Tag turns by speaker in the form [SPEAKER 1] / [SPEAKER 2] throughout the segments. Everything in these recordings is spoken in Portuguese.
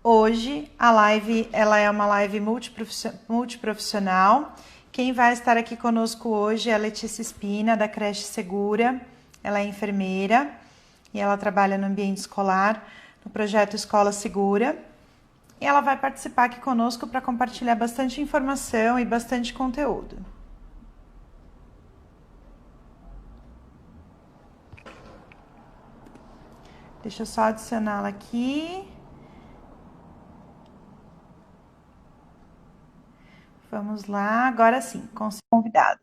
[SPEAKER 1] Hoje a live ela é uma live multiprofissional. Quem vai estar aqui conosco hoje é a Letícia Espina, da Creche Segura. Ela é enfermeira e ela trabalha no ambiente escolar, no projeto Escola Segura. E ela vai participar aqui conosco para compartilhar bastante informação e bastante conteúdo. Deixa eu só adicioná-la aqui. Vamos lá, agora sim, convidada.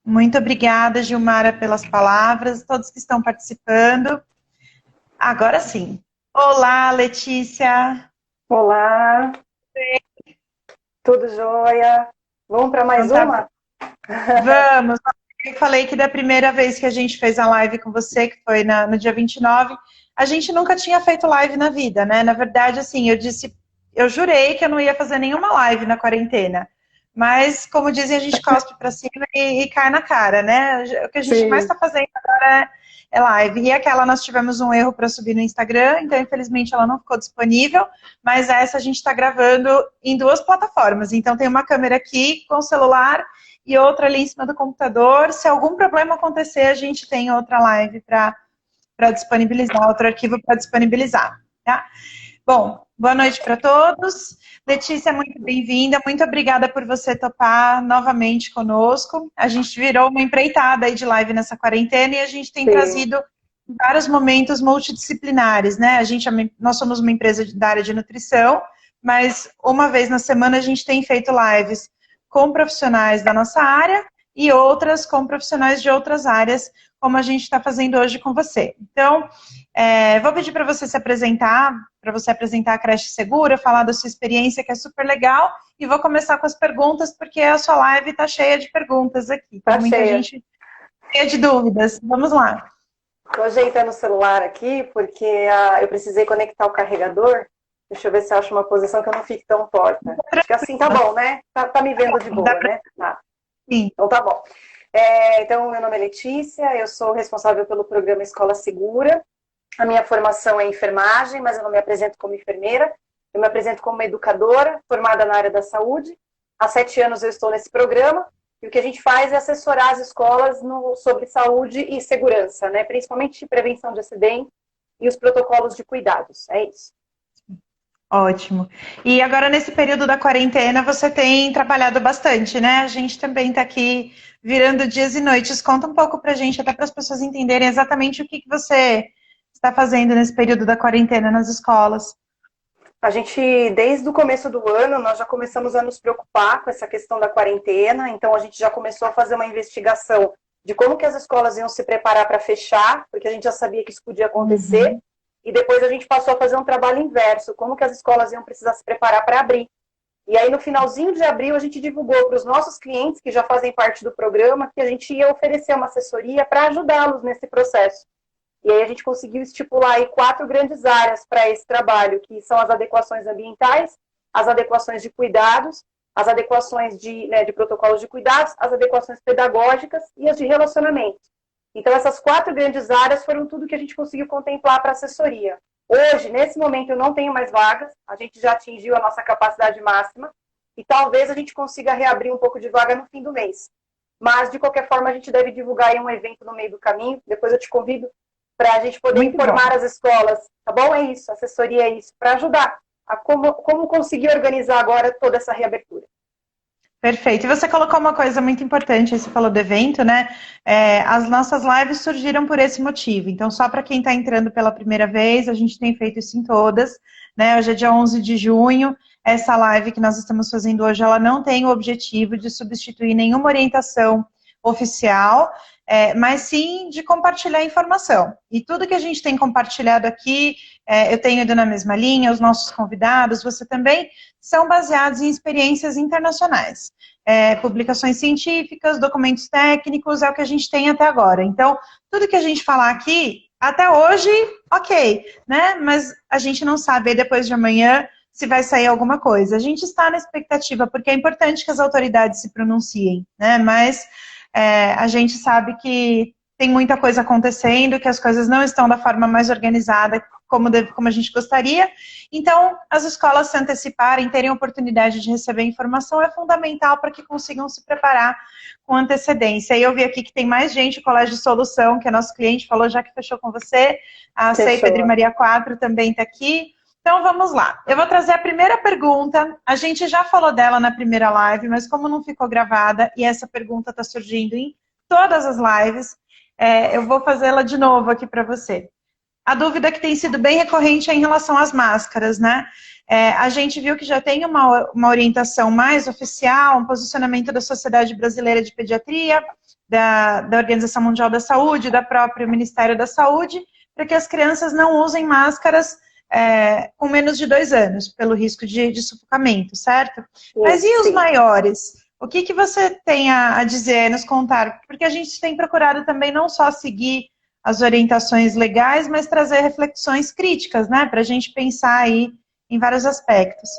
[SPEAKER 1] Muito obrigada, Gilmara, pelas palavras, todos que estão participando. Agora sim. Olá, Letícia.
[SPEAKER 2] Olá, tudo jóia? Vamos para mais
[SPEAKER 1] Então,
[SPEAKER 2] uma?
[SPEAKER 1] vamos. Eu falei que da primeira vez que a gente fez a live com você, que foi no dia 29, a gente nunca tinha feito live na vida, né? Na verdade, assim, eu jurei que eu não ia fazer nenhuma live na quarentena. Mas, como dizem, a gente cospe para cima e cai na cara, né? O que a gente mais
[SPEAKER 2] Sim.
[SPEAKER 1] está fazendo agora é live. E aquela nós tivemos um erro para subir no Instagram, então infelizmente ela não ficou disponível, mas essa a gente está gravando em duas plataformas. Então tem uma câmera aqui com o celular e outra ali em cima do computador. Se algum problema acontecer, a gente tem outra live para disponibilizar, outro arquivo para disponibilizar, tá? Bom, boa noite para todos. Letícia, muito bem-vinda. Muito obrigada por você topar novamente conosco. A gente virou uma empreitada aí de live nessa quarentena e a gente tem
[SPEAKER 2] Sim.
[SPEAKER 1] trazido vários momentos multidisciplinares, né? Nós somos uma empresa da área de nutrição, mas uma vez na semana a gente tem feito lives com profissionais da nossa área e outras com profissionais de outras áreas, como a gente está fazendo hoje com você. Então, vou pedir para você se apresentar, para você apresentar a Creche Segura, falar da sua experiência, que é super legal, e vou começar com as perguntas, porque a sua live está cheia de perguntas aqui.
[SPEAKER 2] Tá
[SPEAKER 1] Tem muita
[SPEAKER 2] cheia.
[SPEAKER 1] gente cheia de dúvidas. Vamos lá.
[SPEAKER 2] Estou ajeitando o celular aqui porque eu precisei conectar o carregador. Deixa eu ver se eu acho uma posição que eu não fique tão torta. Acho que assim tá bom, né? Tá me vendo de
[SPEAKER 1] Dá
[SPEAKER 2] boa,
[SPEAKER 1] pra...
[SPEAKER 2] né? Tá.
[SPEAKER 1] Sim.
[SPEAKER 2] Então tá bom. Então, meu nome é Letícia, eu sou responsável pelo programa Escola Segura. A minha formação é enfermagem, mas eu não me apresento como enfermeira. Eu me apresento como uma educadora formada na área da saúde. Há 7 anos eu estou nesse programa. E o que a gente faz é assessorar as escolas sobre saúde e segurança, né? Principalmente prevenção de acidentes e os protocolos de cuidados. É isso.
[SPEAKER 1] Ótimo. E agora, nesse período da quarentena, você tem trabalhado bastante, né? A gente também está aqui virando dias e noites. Conta um pouco para a gente, até para as pessoas entenderem exatamente o que você está fazendo nesse período da quarentena nas escolas.
[SPEAKER 2] A gente, desde o começo do ano, nós já começamos a nos preocupar com essa questão da quarentena, então a gente já começou a fazer uma investigação de como que as escolas iam se preparar para fechar, porque a gente já sabia que isso podia acontecer, e depois a gente passou a fazer um trabalho inverso, como que as escolas iam precisar se preparar para abrir. E aí, no finalzinho de abril, a gente divulgou para os nossos clientes, que já fazem parte do programa, que a gente ia oferecer uma assessoria para ajudá-los nesse processo. E aí a gente conseguiu estipular aí 4 grandes áreas para esse trabalho, que são as adequações ambientais, as adequações de cuidados, as adequações de protocolos de cuidados, as adequações pedagógicas e as de relacionamento. Então, essas 4 grandes áreas foram tudo que a gente conseguiu contemplar para a assessoria. Hoje, nesse momento, eu não tenho mais vagas, a gente já atingiu a nossa capacidade máxima, e talvez a gente consiga reabrir um pouco de vaga no fim do mês. Mas, de qualquer forma, a gente deve divulgar aí um evento no meio do caminho, depois eu te convido para a gente poder
[SPEAKER 1] Muito
[SPEAKER 2] informar
[SPEAKER 1] bom.
[SPEAKER 2] as escolas, tá bom? É isso, assessoria é isso, para ajudar a como conseguir organizar agora toda essa reabertura.
[SPEAKER 1] Perfeito. E você colocou uma coisa muito importante, você falou do evento, né? As nossas lives surgiram por esse motivo. Então, só para quem está entrando pela primeira vez, a gente tem feito isso em todas, né? Hoje é dia 11 de junho. Essa live que nós estamos fazendo hoje, ela não tem o objetivo de substituir nenhuma orientação oficial, mas sim de compartilhar informação. E tudo que a gente tem compartilhado aqui, eu tenho ido na mesma linha, os nossos convidados, você também, são baseados em experiências internacionais. Publicações científicas, documentos técnicos, é o que a gente tem até agora. Então, tudo que a gente falar aqui, até hoje, ok, né? Mas a gente não sabe depois de amanhã se vai sair alguma coisa. A gente está na expectativa, porque é importante que as autoridades se pronunciem, né? Mas a gente sabe que tem muita coisa acontecendo, que as coisas não estão da forma mais organizada como a gente gostaria. Então, as escolas se anteciparem, terem oportunidade de receber informação é fundamental para que consigam se preparar com antecedência. E eu vi aqui que tem mais gente, o Colégio Solução, que é nosso cliente, falou já que fechou com você, a CEI Pedro Maria 4 também está aqui. Então, vamos lá. Eu vou trazer a primeira pergunta. A gente já falou dela na primeira live, mas como não ficou gravada, e essa pergunta está surgindo em todas as lives, eu vou fazê-la de novo aqui para você. A dúvida que tem sido bem recorrente é em relação às máscaras, né? A gente viu que já tem uma orientação mais oficial, um posicionamento da Sociedade Brasileira de Pediatria, da Organização Mundial da Saúde, da própria Ministério da Saúde, para que as crianças não usem máscaras com menos de 2 anos, pelo risco de sufocamento, certo? Mas e os maiores? O que você tem a dizer, nos contar? Porque a gente tem procurado também não só seguir as orientações legais, mas trazer reflexões críticas, né? Para a gente pensar aí em vários aspectos.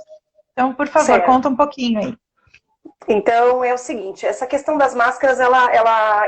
[SPEAKER 1] Então, por favor, conta um pouquinho aí.
[SPEAKER 2] Então, é o seguinte, essa questão das máscaras,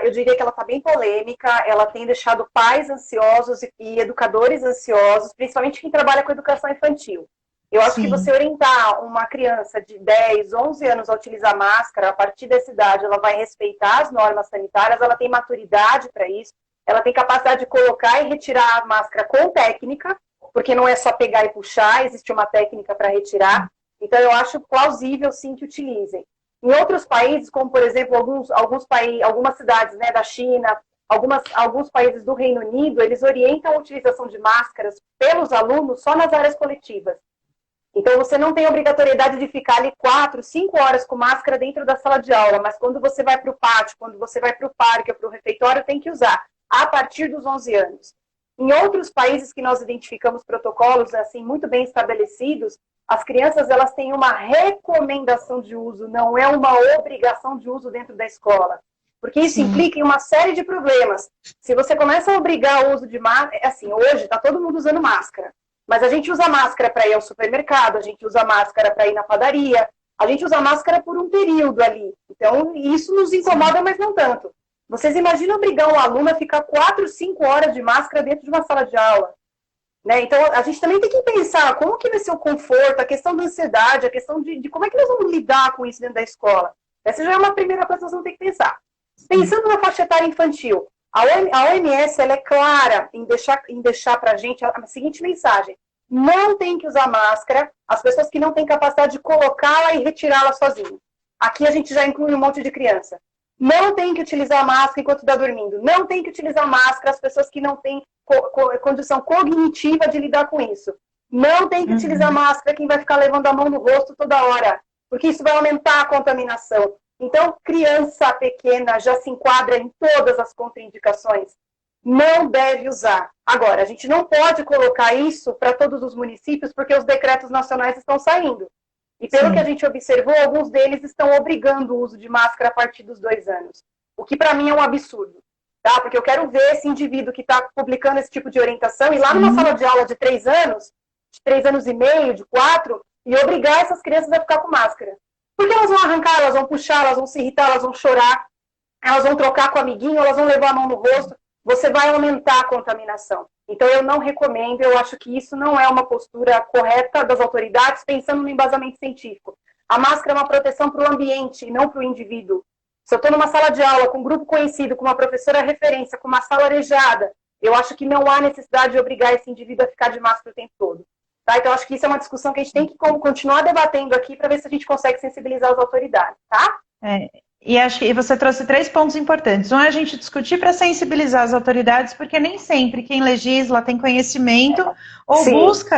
[SPEAKER 2] eu diria que ela está bem polêmica, ela tem deixado pais ansiosos e educadores ansiosos, principalmente quem trabalha com educação infantil. Eu acho que você orientar uma criança de 10, 11 anos a utilizar máscara, a partir dessa idade, ela vai respeitar as normas sanitárias, ela tem maturidade para isso, ela tem capacidade de colocar e retirar a máscara com técnica, porque não é só pegar e puxar, existe uma técnica para retirar. Então, eu acho plausível, sim, que utilizem. Em outros países, como, por exemplo, algumas cidades, né, da China, alguns países do Reino Unido, eles orientam a utilização de máscaras pelos alunos só nas áreas coletivas. Então, você não tem obrigatoriedade de ficar ali 4, 5 horas com máscara dentro da sala de aula, mas quando você vai para o pátio, quando você vai para o parque ou para o refeitório, tem que usar, a partir dos 11 anos. Em outros países que nós identificamos protocolos assim muito bem estabelecidos, as crianças elas têm uma recomendação de uso, não é uma obrigação de uso dentro da escola. Porque isso implica em uma série de problemas. Se você começa a obrigar o uso de máscara, assim, hoje está todo mundo usando máscara. Mas a gente usa máscara para ir ao supermercado, a gente usa máscara para ir na padaria, a gente usa máscara por um período ali. Então, isso nos incomoda, mas não tanto. Vocês imaginam obrigar um aluno a ficar 4, 5 horas de máscara dentro de uma sala de aula? Né? Então, a gente também tem que pensar como que vai ser o conforto, a questão da ansiedade, a questão de como é que nós vamos lidar com isso dentro da escola. Essa já é uma primeira coisa que nós vamos ter que pensar. Pensando na faixa etária infantil, a OMS ela é clara em deixar para a gente a seguinte mensagem: não tem que usar máscara as pessoas que não têm capacidade de colocá-la e retirá-la sozinho. Aqui a gente já inclui um monte de criança. Não tem que utilizar máscara enquanto está dormindo. Não tem que utilizar máscara as pessoas que não têm condição cognitiva de lidar com isso. Não tem que utilizar máscara quem vai ficar levando a mão no rosto toda hora, porque isso vai aumentar a contaminação. Então, criança pequena já se enquadra em todas as contraindicações. Não deve usar. Agora, a gente não pode colocar isso para todos os municípios, porque os decretos nacionais estão saindo. E pelo que a gente observou, alguns deles estão obrigando o uso de máscara a partir dos 2 anos. O que para mim é um absurdo. Tá? Porque eu quero ver esse indivíduo que está publicando esse tipo de orientação e lá numa sala de aula de 3 anos, de 3 anos e meio, de 4, e obrigar essas crianças a ficar com máscara. Porque elas vão arrancar, elas vão puxar, elas vão se irritar, elas vão chorar, elas vão trocar com o amiguinho, elas vão levar a mão no rosto. Você vai aumentar a contaminação. Então, eu não recomendo, eu acho que isso não é uma postura correta das autoridades, pensando no embasamento científico. A máscara é uma proteção para o ambiente e não para o indivíduo. Se eu estou numa sala de aula com um grupo conhecido, com uma professora referência, com uma sala arejada, eu acho que não há necessidade de obrigar esse indivíduo a ficar de máscara o tempo todo. Tá? Então, acho que isso é uma discussão que a gente tem que continuar debatendo aqui para ver se a gente consegue sensibilizar as autoridades, tá?
[SPEAKER 1] E acho que você trouxe 3 pontos importantes. Um é a gente discutir para sensibilizar as autoridades, porque nem sempre quem legisla tem conhecimento ou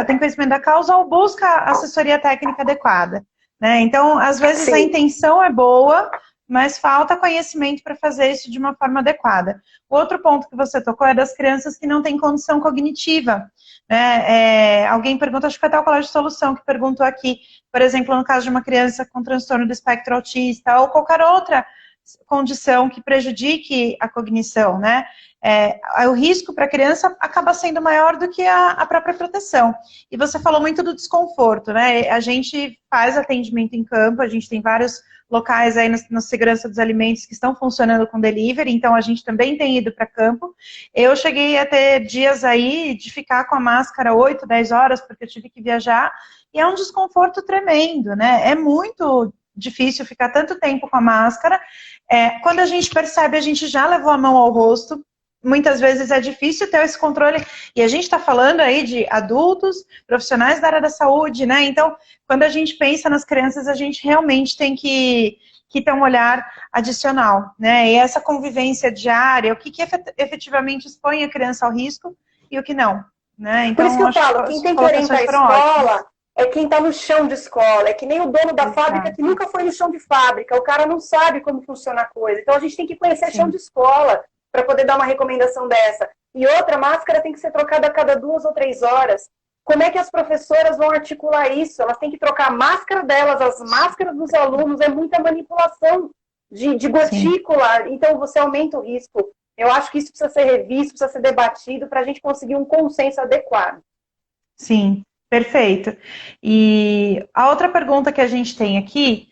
[SPEAKER 1] tem conhecimento da causa ou busca assessoria técnica adequada. Né? Então, às vezes a intenção é boa, mas falta conhecimento para fazer isso de uma forma adequada. O outro ponto que você tocou é das crianças que não têm condição cognitiva. Né? Alguém pergunta, acho que foi até o Colégio de Solução que perguntou aqui, por exemplo, no caso de uma criança com transtorno do espectro autista ou qualquer outra condição que prejudique a cognição, né? O risco para a criança acaba sendo maior do que a própria proteção. E você falou muito do desconforto, né? A gente faz atendimento em campo, a gente tem vários locais aí na segurança dos alimentos que estão funcionando com delivery, então a gente também tem ido para campo. Eu cheguei a ter dias aí de ficar com a máscara 8, 10 horas, porque eu tive que viajar, e é um desconforto tremendo, né? É muito difícil ficar tanto tempo com a máscara. Quando a gente percebe, a gente já levou a mão ao rosto. Muitas vezes é difícil ter esse controle, e a gente está falando aí de adultos, profissionais da área da saúde, né? Então, quando a gente pensa nas crianças, a gente realmente tem que ter um olhar adicional, né? E essa convivência diária, o que efetivamente expõe a criança ao risco e o que não, né? Então,
[SPEAKER 2] por isso que eu falo, quem tem que orientar a escola é quem está no chão de escola, é que nem o dono da fábrica que nunca foi no chão de fábrica, o cara não sabe como funciona a coisa, então a gente tem que conhecer chão de escola, para poder dar uma recomendação dessa. E outra, máscara tem que ser trocada a cada 2 ou 3 horas. Como é que as professoras vão articular isso? Elas têm que trocar a máscara delas, as máscaras dos alunos, é muita manipulação de gotícula, então você aumenta o risco. Eu acho que isso precisa ser revisto, precisa ser debatido para a gente conseguir um consenso adequado.
[SPEAKER 1] Sim, perfeito. E a outra pergunta que a gente tem aqui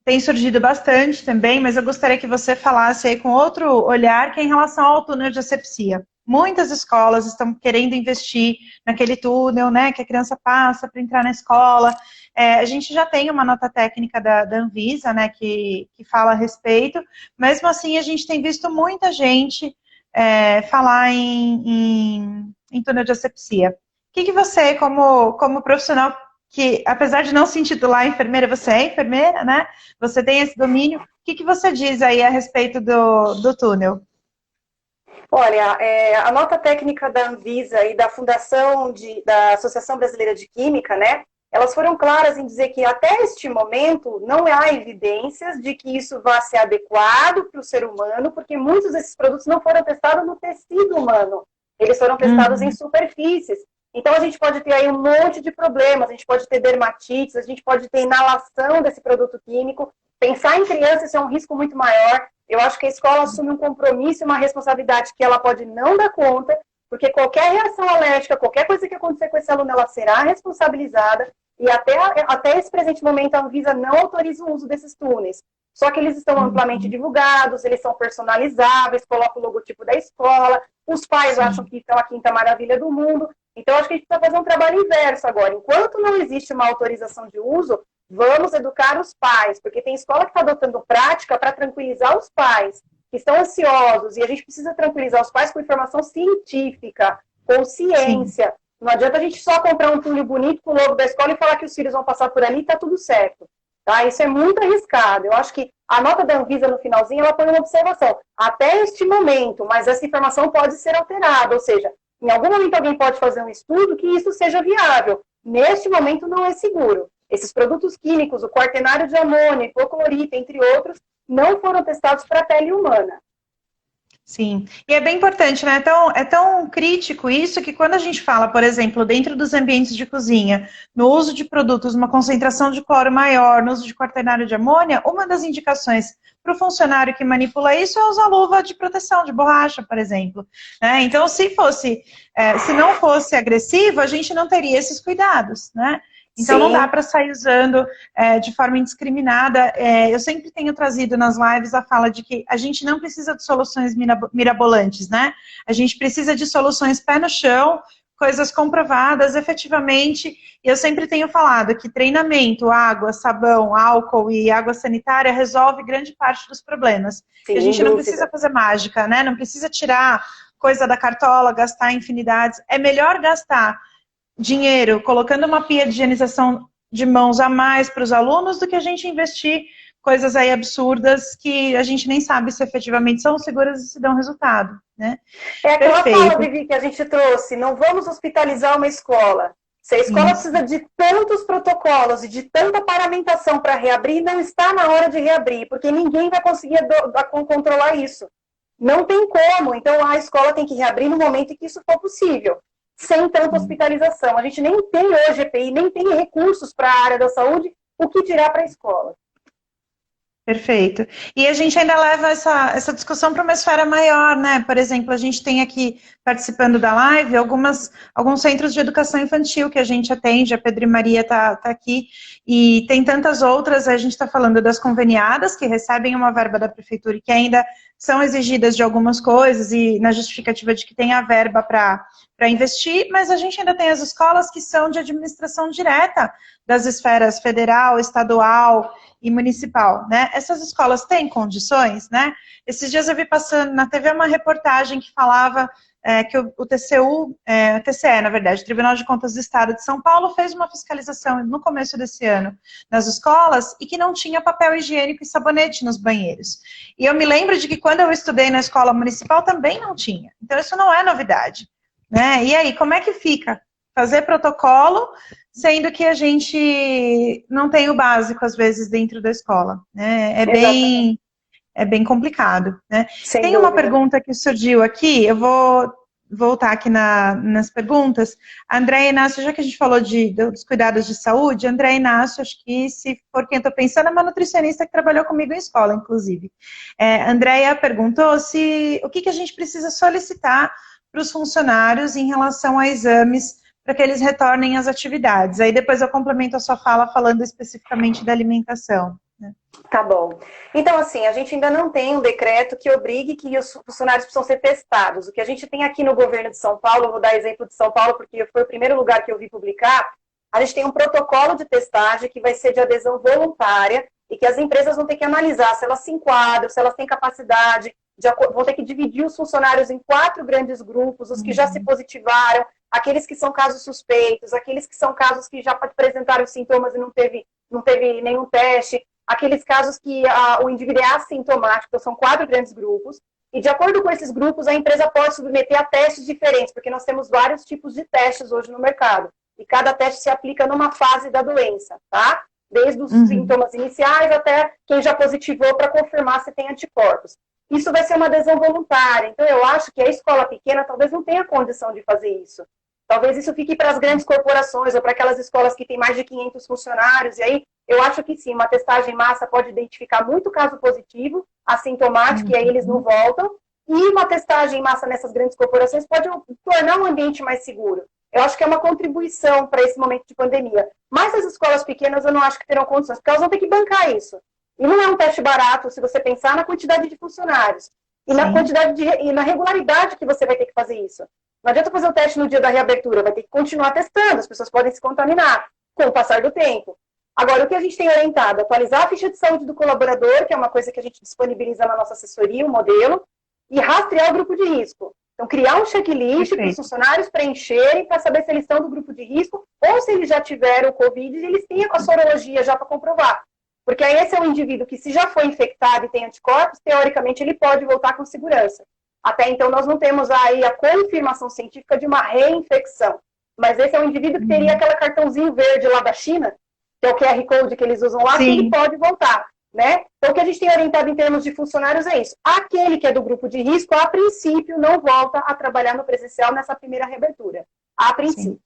[SPEAKER 1] tem surgido bastante também, mas eu gostaria que você falasse aí com outro olhar, que é em relação ao túnel de asepsia. Muitas escolas estão querendo investir naquele túnel, né, que a criança passa para entrar na escola. A gente já tem uma nota técnica da Anvisa, né, que fala a respeito. Mesmo assim, a gente tem visto muita gente falar em túnel de asepsia. O que você, como profissional, que apesar de não se intitular enfermeira, você é enfermeira, né? Você tem esse domínio. O que você diz aí a respeito do túnel?
[SPEAKER 2] Olha, a nota técnica da Anvisa e da Fundação da Associação Brasileira de Química, né? Elas foram claras em dizer que até este momento não há evidências de que isso vá ser adequado para o ser humano, porque muitos desses produtos não foram testados no tecido humano. Eles foram testados em superfícies. Então, a gente pode ter aí um monte de problemas, a gente pode ter dermatites, a gente pode ter inalação desse produto químico. Pensar em crianças é um risco muito maior. Eu acho que a escola assume um compromisso e uma responsabilidade que ela pode não dar conta, porque qualquer reação alérgica, qualquer coisa que acontecer com esse aluno, ela será responsabilizada. E até esse presente momento, a Anvisa não autoriza o uso desses túneis. Só que eles estão amplamente divulgados, eles são personalizáveis, colocam o logotipo da escola, os pais acham que são a quinta maravilha do mundo. Então, acho que a gente precisa fazer um trabalho inverso agora. Enquanto não existe uma autorização de uso, vamos educar os pais, porque tem escola que está adotando prática para tranquilizar os pais, que estão ansiosos, e a gente precisa tranquilizar os pais com informação científica, com ciência. Não adianta a gente só comprar um túnel bonito com o logo da escola e falar que os filhos vão passar por ali e está tudo certo. Tá? Isso é muito arriscado. Eu acho que a nota da Anvisa no finalzinho, ela põe uma observação. Até este momento, mas essa informação pode ser alterada, ou seja, em algum momento alguém pode fazer um estudo que isso seja viável. Neste momento não é seguro. Esses produtos químicos, o quaternário de amônia, hipoclorito, entre outros, não foram testados para a pele humana.
[SPEAKER 1] Sim, e é bem importante, né? É tão crítico isso que quando a gente fala, por exemplo, dentro dos ambientes de cozinha, no uso de produtos, uma concentração de cloro maior, no uso de quaternário de amônia, uma das indicações para o funcionário que manipula isso é usar luva de proteção, de borracha, por exemplo. Né? Então, se não fosse agressivo, a gente não teria esses cuidados, né? Então, não dá para sair usando de forma indiscriminada. Eu sempre tenho trazido nas lives a fala de que a gente não precisa de soluções mirabolantes, né? A gente precisa de soluções pé no chão, coisas comprovadas efetivamente. E eu sempre tenho falado que treinamento, água, sabão, álcool e água sanitária resolve grande parte dos problemas. E a gente não precisa fazer mágica, né? Não precisa tirar coisa da cartola, gastar infinidades. É melhor gastar dinheiro colocando uma pia de higienização de mãos a mais para os alunos do que a gente investir coisas aí absurdas que a gente nem sabe se efetivamente são seguras e se dão resultado, né?
[SPEAKER 2] É aquela fala, Vivi, que a gente trouxe, não vamos hospitalizar uma escola. Se a escola precisa de tantos protocolos e de tanta paramentação para reabrir, não está na hora de reabrir, porque ninguém vai conseguir controlar isso. Não tem como, então a escola tem que reabrir no momento em que isso for possível. Sem tanta hospitalização. A gente nem tem hoje EPI, nem tem recursos para a área da saúde, o que dirá para a escola.
[SPEAKER 1] Perfeito. E a gente ainda leva essa discussão para uma esfera maior, né? Por exemplo, a gente tem aqui, participando da live, alguns centros de educação infantil que a gente atende, a Pedro e Maria tá aqui, e tem tantas outras, a gente está falando das conveniadas, que recebem uma verba da prefeitura e que ainda são exigidas de algumas coisas, e na justificativa de que tem a verba para investir, mas a gente ainda tem as escolas que são de administração direta das esferas federal, estadual e municipal, né? Essas escolas têm condições, né? Esses dias eu vi passando na TV uma reportagem que falava que o TCE, na verdade, o Tribunal de Contas do Estado de São Paulo, fez uma fiscalização no começo desse ano nas escolas e que não tinha papel higiênico e sabonete nos banheiros. E eu me lembro de que quando eu estudei na escola municipal também não tinha. Então isso não é novidade, né? E aí, como é que fica? Fazer protocolo, sendo que a gente não tem o básico, às vezes, dentro da escola, né? É bem complicado, né?
[SPEAKER 2] Sem
[SPEAKER 1] tem
[SPEAKER 2] dúvida.
[SPEAKER 1] uma pergunta que surgiu aqui, eu vou voltar aqui nas perguntas. A Andréia Inácio, já que a gente falou dos cuidados de saúde, a Andréia Inácio, acho que se for quem eu estou pensando, é uma nutricionista que trabalhou comigo em escola, inclusive. A Andréia perguntou o que a gente precisa solicitar para os funcionários em relação a exames para que eles retornem às atividades. Aí depois eu complemento a sua fala falando especificamente da alimentação.
[SPEAKER 2] Tá bom. Então, assim, a gente ainda não tem um decreto que obrigue que os funcionários precisam ser testados. O que a gente tem aqui no governo de São Paulo, vou dar exemplo de São Paulo, porque foi o primeiro lugar que eu vi publicar, a gente tem um protocolo de testagem que vai ser de adesão voluntária e que as empresas vão ter que analisar se elas se enquadram, se elas têm capacidade, vão ter que dividir os funcionários em 4 grandes grupos, os que já se positivaram, aqueles que são casos suspeitos, aqueles que são casos que já apresentaram sintomas e não teve nenhum teste, aqueles casos que o indivíduo é assintomático, então são 4 grandes grupos, e de acordo com esses grupos, a empresa pode submeter a testes diferentes, porque nós temos vários tipos de testes hoje no mercado, e cada teste se aplica numa fase da doença, tá? Desde os sintomas iniciais até quem já positivou para confirmar se tem anticorpos. Isso vai ser uma adesão voluntária, então eu acho que a escola pequena talvez não tenha condição de fazer isso. Talvez isso fique para as grandes corporações ou para aquelas escolas que têm mais de 500 funcionários. E aí, eu acho que sim, uma testagem em massa pode identificar muito caso positivo, assintomático, e aí eles não voltam. E uma testagem em massa nessas grandes corporações pode tornar um ambiente mais seguro. Eu acho que é uma contribuição para esse momento de pandemia. Mas as escolas pequenas eu não acho que terão condições, porque elas vão ter que bancar isso. E não é um teste barato se você pensar na quantidade de funcionários. E na quantidade e na regularidade que você vai ter que fazer isso. Não adianta fazer o teste no dia da reabertura, vai ter que continuar testando, as pessoas podem se contaminar com o passar do tempo. Agora, o que a gente tem orientado? Atualizar a ficha de saúde do colaborador, que é uma coisa que a gente disponibiliza na nossa assessoria, um modelo, e rastrear o grupo de risco. Então, criar um checklist para os funcionários preencherem para saber se eles estão do grupo de risco ou se eles já tiveram o Covid e eles têm a sorologia já para comprovar. Porque aí esse é um indivíduo que, se já foi infectado e tem anticorpos, teoricamente ele pode voltar com segurança. Até então, nós não temos aí a confirmação científica de uma reinfecção. Mas esse é um indivíduo que teria aquele cartãozinho verde lá da China, que é o QR Code que eles usam lá, que ele pode voltar, né? Então, o que a gente tem orientado em termos de funcionários é isso. Aquele que é do grupo de risco, a princípio, não volta a trabalhar no presencial nessa primeira reabertura. A princípio.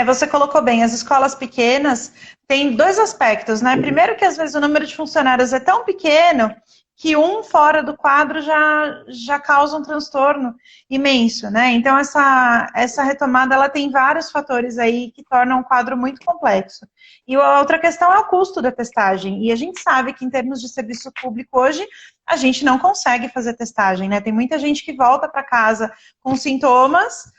[SPEAKER 1] Você colocou bem, as escolas pequenas têm 2 aspectos, né? Primeiro que, às vezes, o número de funcionários é tão pequeno que um fora do quadro já causa um transtorno imenso, né? Então, essa retomada, ela tem vários fatores aí que tornam o quadro muito complexo. E a outra questão é o custo da testagem. E a gente sabe que, em termos de serviço público, hoje, a gente não consegue fazer testagem, né? Tem muita gente que volta para casa com sintomas,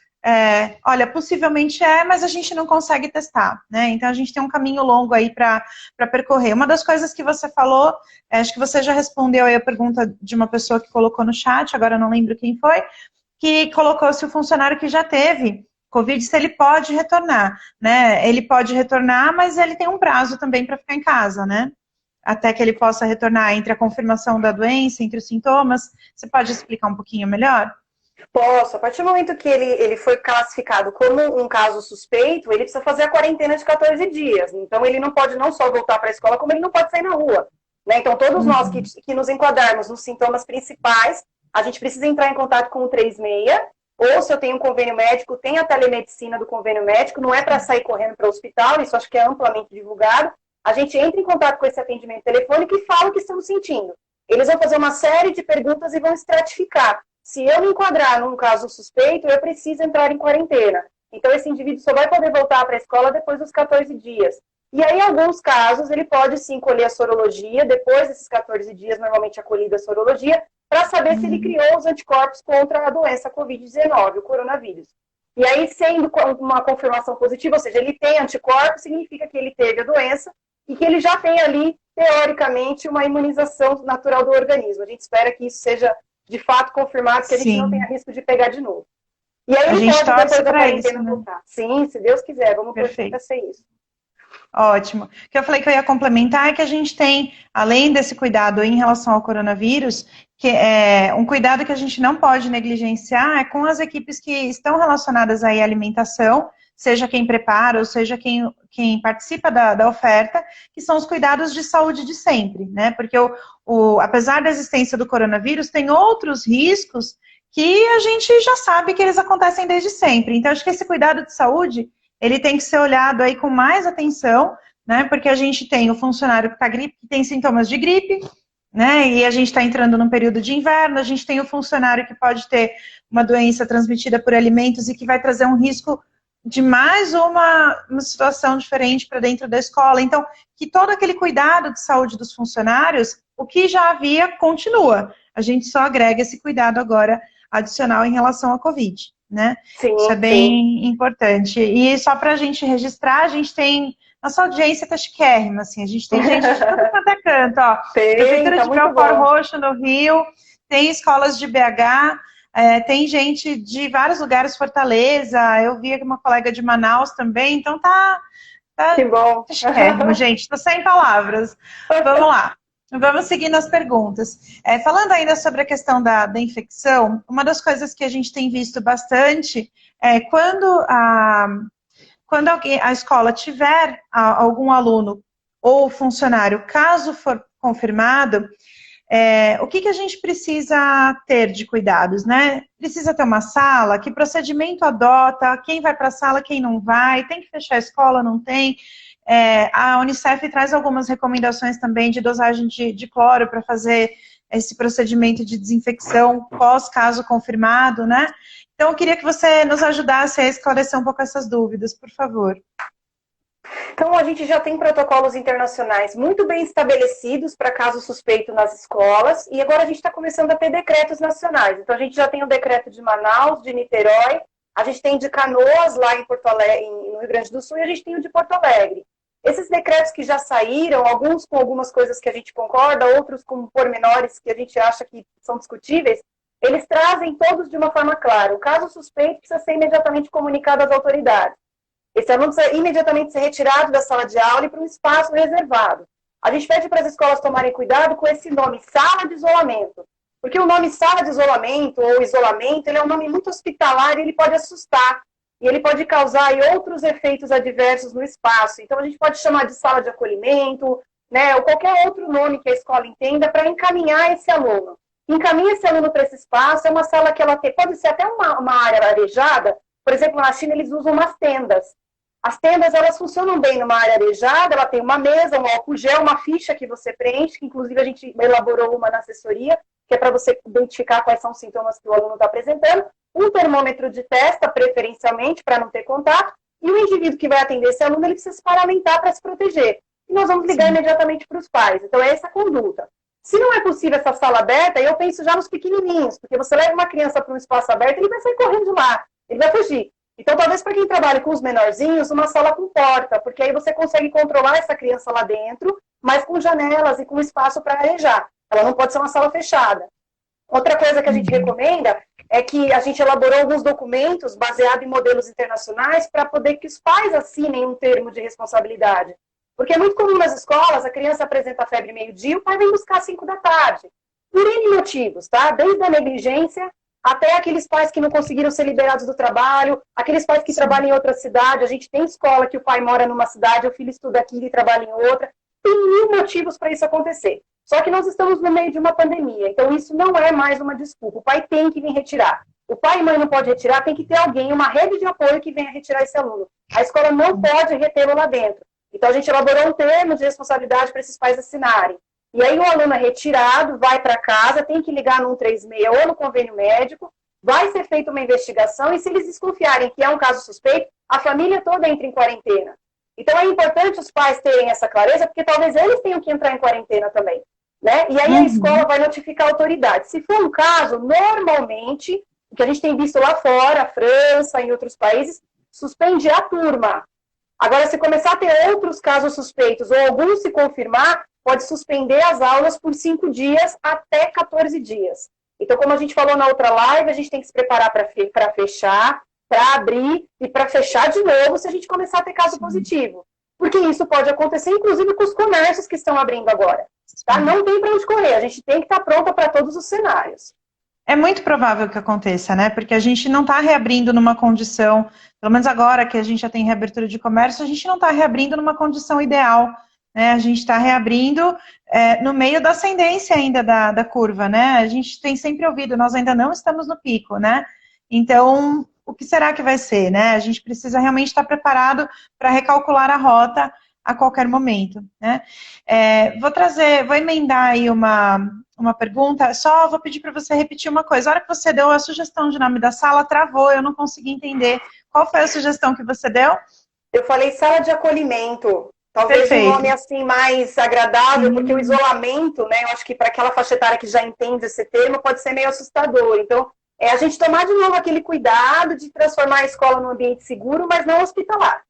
[SPEAKER 1] olha, possivelmente mas a gente não consegue testar, né? Então a gente tem um caminho longo aí para percorrer. Uma das coisas que você falou, acho que você já respondeu aí a pergunta de uma pessoa que colocou no chat, agora eu não lembro quem foi, que colocou se o funcionário que já teve Covid, se ele pode retornar, né? Ele pode retornar, mas ele tem um prazo também para ficar em casa, né? Até que ele possa retornar entre a confirmação da doença, entre os sintomas. Você pode explicar um pouquinho melhor?
[SPEAKER 2] Posso. A partir do momento que ele foi classificado como um caso suspeito, ele precisa fazer a quarentena de 14 dias. Então, ele não pode não só voltar para a escola, como ele não pode sair na rua, né? Então, todos nós que nos enquadarmos nos sintomas principais, a gente precisa entrar em contato com o 36, ou se eu tenho um convênio médico, tem a telemedicina do convênio médico, não é para sair correndo para o hospital, isso acho que é amplamente divulgado. a gente entra em contato com esse atendimento telefônico e fala o que estamos sentindo. Eles vão fazer uma série de perguntas e vão estratificar. Se eu me enquadrar num caso suspeito, eu preciso entrar em quarentena. Então, esse indivíduo só vai poder voltar para a escola depois dos 14 dias. E aí, em alguns casos, ele pode sim colher a sorologia, depois desses 14 dias, normalmente acolhida a sorologia, para saber se ele criou os anticorpos contra a doença Covid-19, o coronavírus. E aí, sendo uma confirmação positiva, ou seja, ele tem anticorpos, significa que ele teve a doença e que ele já tem ali, teoricamente, uma imunização natural do organismo. A gente espera que isso seja, de fato, confirmado, que a gente não tenha risco de pegar de novo. E aí, ele pode, depois da quarentena, voltar. Sim, se Deus quiser, vamos torcer para ser isso.
[SPEAKER 1] Ótimo. O que eu falei que eu ia complementar é que a gente tem, além desse cuidado em relação ao coronavírus, que é um cuidado que a gente não pode negligenciar é com as equipes que estão relacionadas aí à alimentação, seja quem prepara ou seja quem participa da oferta, que são os cuidados de saúde de sempre, né? Porque apesar da existência do coronavírus, tem outros riscos que a gente já sabe que eles acontecem desde sempre. Então, acho que esse cuidado de saúde, ele tem que ser olhado aí com mais atenção, né? Porque a gente tem o funcionário que tem sintomas de gripe, né? E a gente está entrando num período de inverno, a gente tem o funcionário que pode ter uma doença transmitida por alimentos e que vai trazer um risco de mais uma situação diferente para dentro da escola. Então, que todo aquele cuidado de saúde dos funcionários, o que já havia, continua. A gente só agrega esse cuidado agora adicional em relação à Covid, né?
[SPEAKER 2] Sim,
[SPEAKER 1] isso é bem importante. E só para a gente registrar, a gente tem... Nossa audiência tá chiquérrima, assim, a gente tem gente de tudo quanto é canto, ó. Prefeitura de Belford Roxo, no Rio, tem escolas de BH, tem gente de vários lugares, Fortaleza, eu vi uma colega de Manaus também, então tá
[SPEAKER 2] que bom.
[SPEAKER 1] Tá chiquérrimo, gente, tô sem palavras. Vamos lá. Vamos seguir nas perguntas. Falando ainda sobre a questão da infecção, uma das coisas que a gente tem visto bastante é quando a escola tiver algum aluno ou funcionário, caso for confirmado, o que a gente precisa ter de cuidados, né? Precisa ter uma sala, que procedimento adota, quem vai para a sala, quem não vai, tem que fechar a escola, não tem. A Unicef traz algumas recomendações também de dosagem de cloro para fazer esse procedimento de desinfecção pós-caso confirmado, né? Então, eu queria que você nos ajudasse a esclarecer um pouco essas dúvidas, por favor.
[SPEAKER 2] Então, a gente já tem protocolos internacionais muito bem estabelecidos para caso suspeito nas escolas, e agora a gente está começando a ter decretos nacionais. Então, a gente já tem o decreto de Manaus, de Niterói, a gente tem de Canoas, lá em Porto Alegre, no Rio Grande do Sul, e a gente tem o de Porto Alegre. Esses decretos que já saíram, alguns com algumas coisas que a gente concorda, outros com pormenores que a gente acha que são discutíveis, eles trazem todos de uma forma clara. O caso suspeito precisa ser imediatamente comunicado às autoridades. Esse aluno precisa imediatamente ser retirado da sala de aula e para um espaço reservado. A gente pede para as escolas tomarem cuidado com esse nome, sala de isolamento. Porque o nome sala de isolamento ou isolamento, ele é um nome muito hospitalar e ele pode assustar. E ele pode causar outros efeitos adversos no espaço. Então, a gente pode chamar de sala de acolhimento, né, ou qualquer outro nome que a escola entenda para encaminhar esse aluno. Encaminha esse aluno para esse espaço, é uma sala que ela tem, pode ser até uma área arejada. Por exemplo, na China, eles usam umas tendas. As tendas, elas funcionam bem numa área arejada, ela tem uma mesa, um álcool gel, uma ficha que você preenche, que inclusive a gente elaborou uma na assessoria, que é para você identificar quais são os sintomas que o aluno está apresentando, um termômetro de testa, preferencialmente, para não ter contato, e o indivíduo que vai atender esse aluno, ele precisa se paramentar para se proteger. E nós vamos ligar imediatamente para os pais. Então, é essa a conduta. Se não é possível essa sala aberta, eu penso já nos pequenininhos, porque você leva uma criança para um espaço aberto, ele vai sair correndo de lá, ele vai fugir. Então, talvez para quem trabalha com os menorzinhos, uma sala com porta, porque aí você consegue controlar essa criança lá dentro, mas com janelas e com espaço para arejar. Ela não pode ser uma sala fechada. Outra coisa que a gente recomenda é que a gente elaborou alguns documentos baseados em modelos internacionais para poder que os pais assinem um termo de responsabilidade. Porque é muito comum nas escolas, a criança apresenta febre meio-dia, o pai vem buscar às 5 da tarde. Por N motivos, tá? Desde a negligência até aqueles pais que não conseguiram ser liberados do trabalho, aqueles pais que trabalham em outra cidade. A gente tem escola que o pai mora numa cidade, o filho estuda aqui e trabalha em outra. Tem mil motivos para isso acontecer. Só que nós estamos no meio de uma pandemia, então isso não é mais uma desculpa. O pai tem que vir retirar. O pai e mãe não pode retirar, tem que ter alguém, uma rede de apoio que venha retirar esse aluno. A escola não pode retê-lo lá dentro. Então, a gente elaborou um termo de responsabilidade para esses pais assinarem. E aí, o aluno é retirado, vai para casa, tem que ligar no 136 ou no convênio médico, vai ser feita uma investigação, e se eles desconfiarem que é um caso suspeito, a família toda entra em quarentena. Então, é importante os pais terem essa clareza, porque talvez eles tenham que entrar em quarentena também, né? E aí a escola vai notificar a autoridade. Se for um caso, normalmente, o que a gente tem visto lá fora, França, em outros países, suspende a turma. Agora, se começar a ter outros casos suspeitos, ou alguns se confirmar, pode suspender as aulas por 5 dias até 14 dias. Então, como a gente falou na outra live, a gente tem que se preparar para fechar, para abrir e para fechar de novo se a gente começar a ter caso positivo. Porque isso pode acontecer, inclusive, com os comércios que estão abrindo agora. Tá? Não tem para onde correr, a gente tem que estar pronta para todos os cenários.
[SPEAKER 1] É muito provável que aconteça, né? Porque a gente não está reabrindo numa condição, pelo menos agora que a gente já tem reabertura de comércio, a gente não está reabrindo numa condição ideal, né? A gente está reabrindo no meio da ascendência ainda da curva, né? A gente tem sempre ouvido, nós ainda não estamos no pico, né? Então, o que será que vai ser, né? A gente precisa realmente estar preparado para recalcular a rota a qualquer momento, né? Vou emendar aí uma pergunta, só vou pedir para você repetir uma coisa. A hora que você deu a sugestão de nome da sala, travou, eu não consegui entender. Qual foi a sugestão que você deu?
[SPEAKER 2] Eu falei sala de acolhimento. Talvez
[SPEAKER 1] Perfeito.
[SPEAKER 2] um nome assim mais agradável, porque o isolamento, né, eu acho que para aquela faixa etária que já entende esse termo, pode ser meio assustador. Então, a gente tomar de novo aquele cuidado de transformar a escola num ambiente seguro, mas não hospitalar.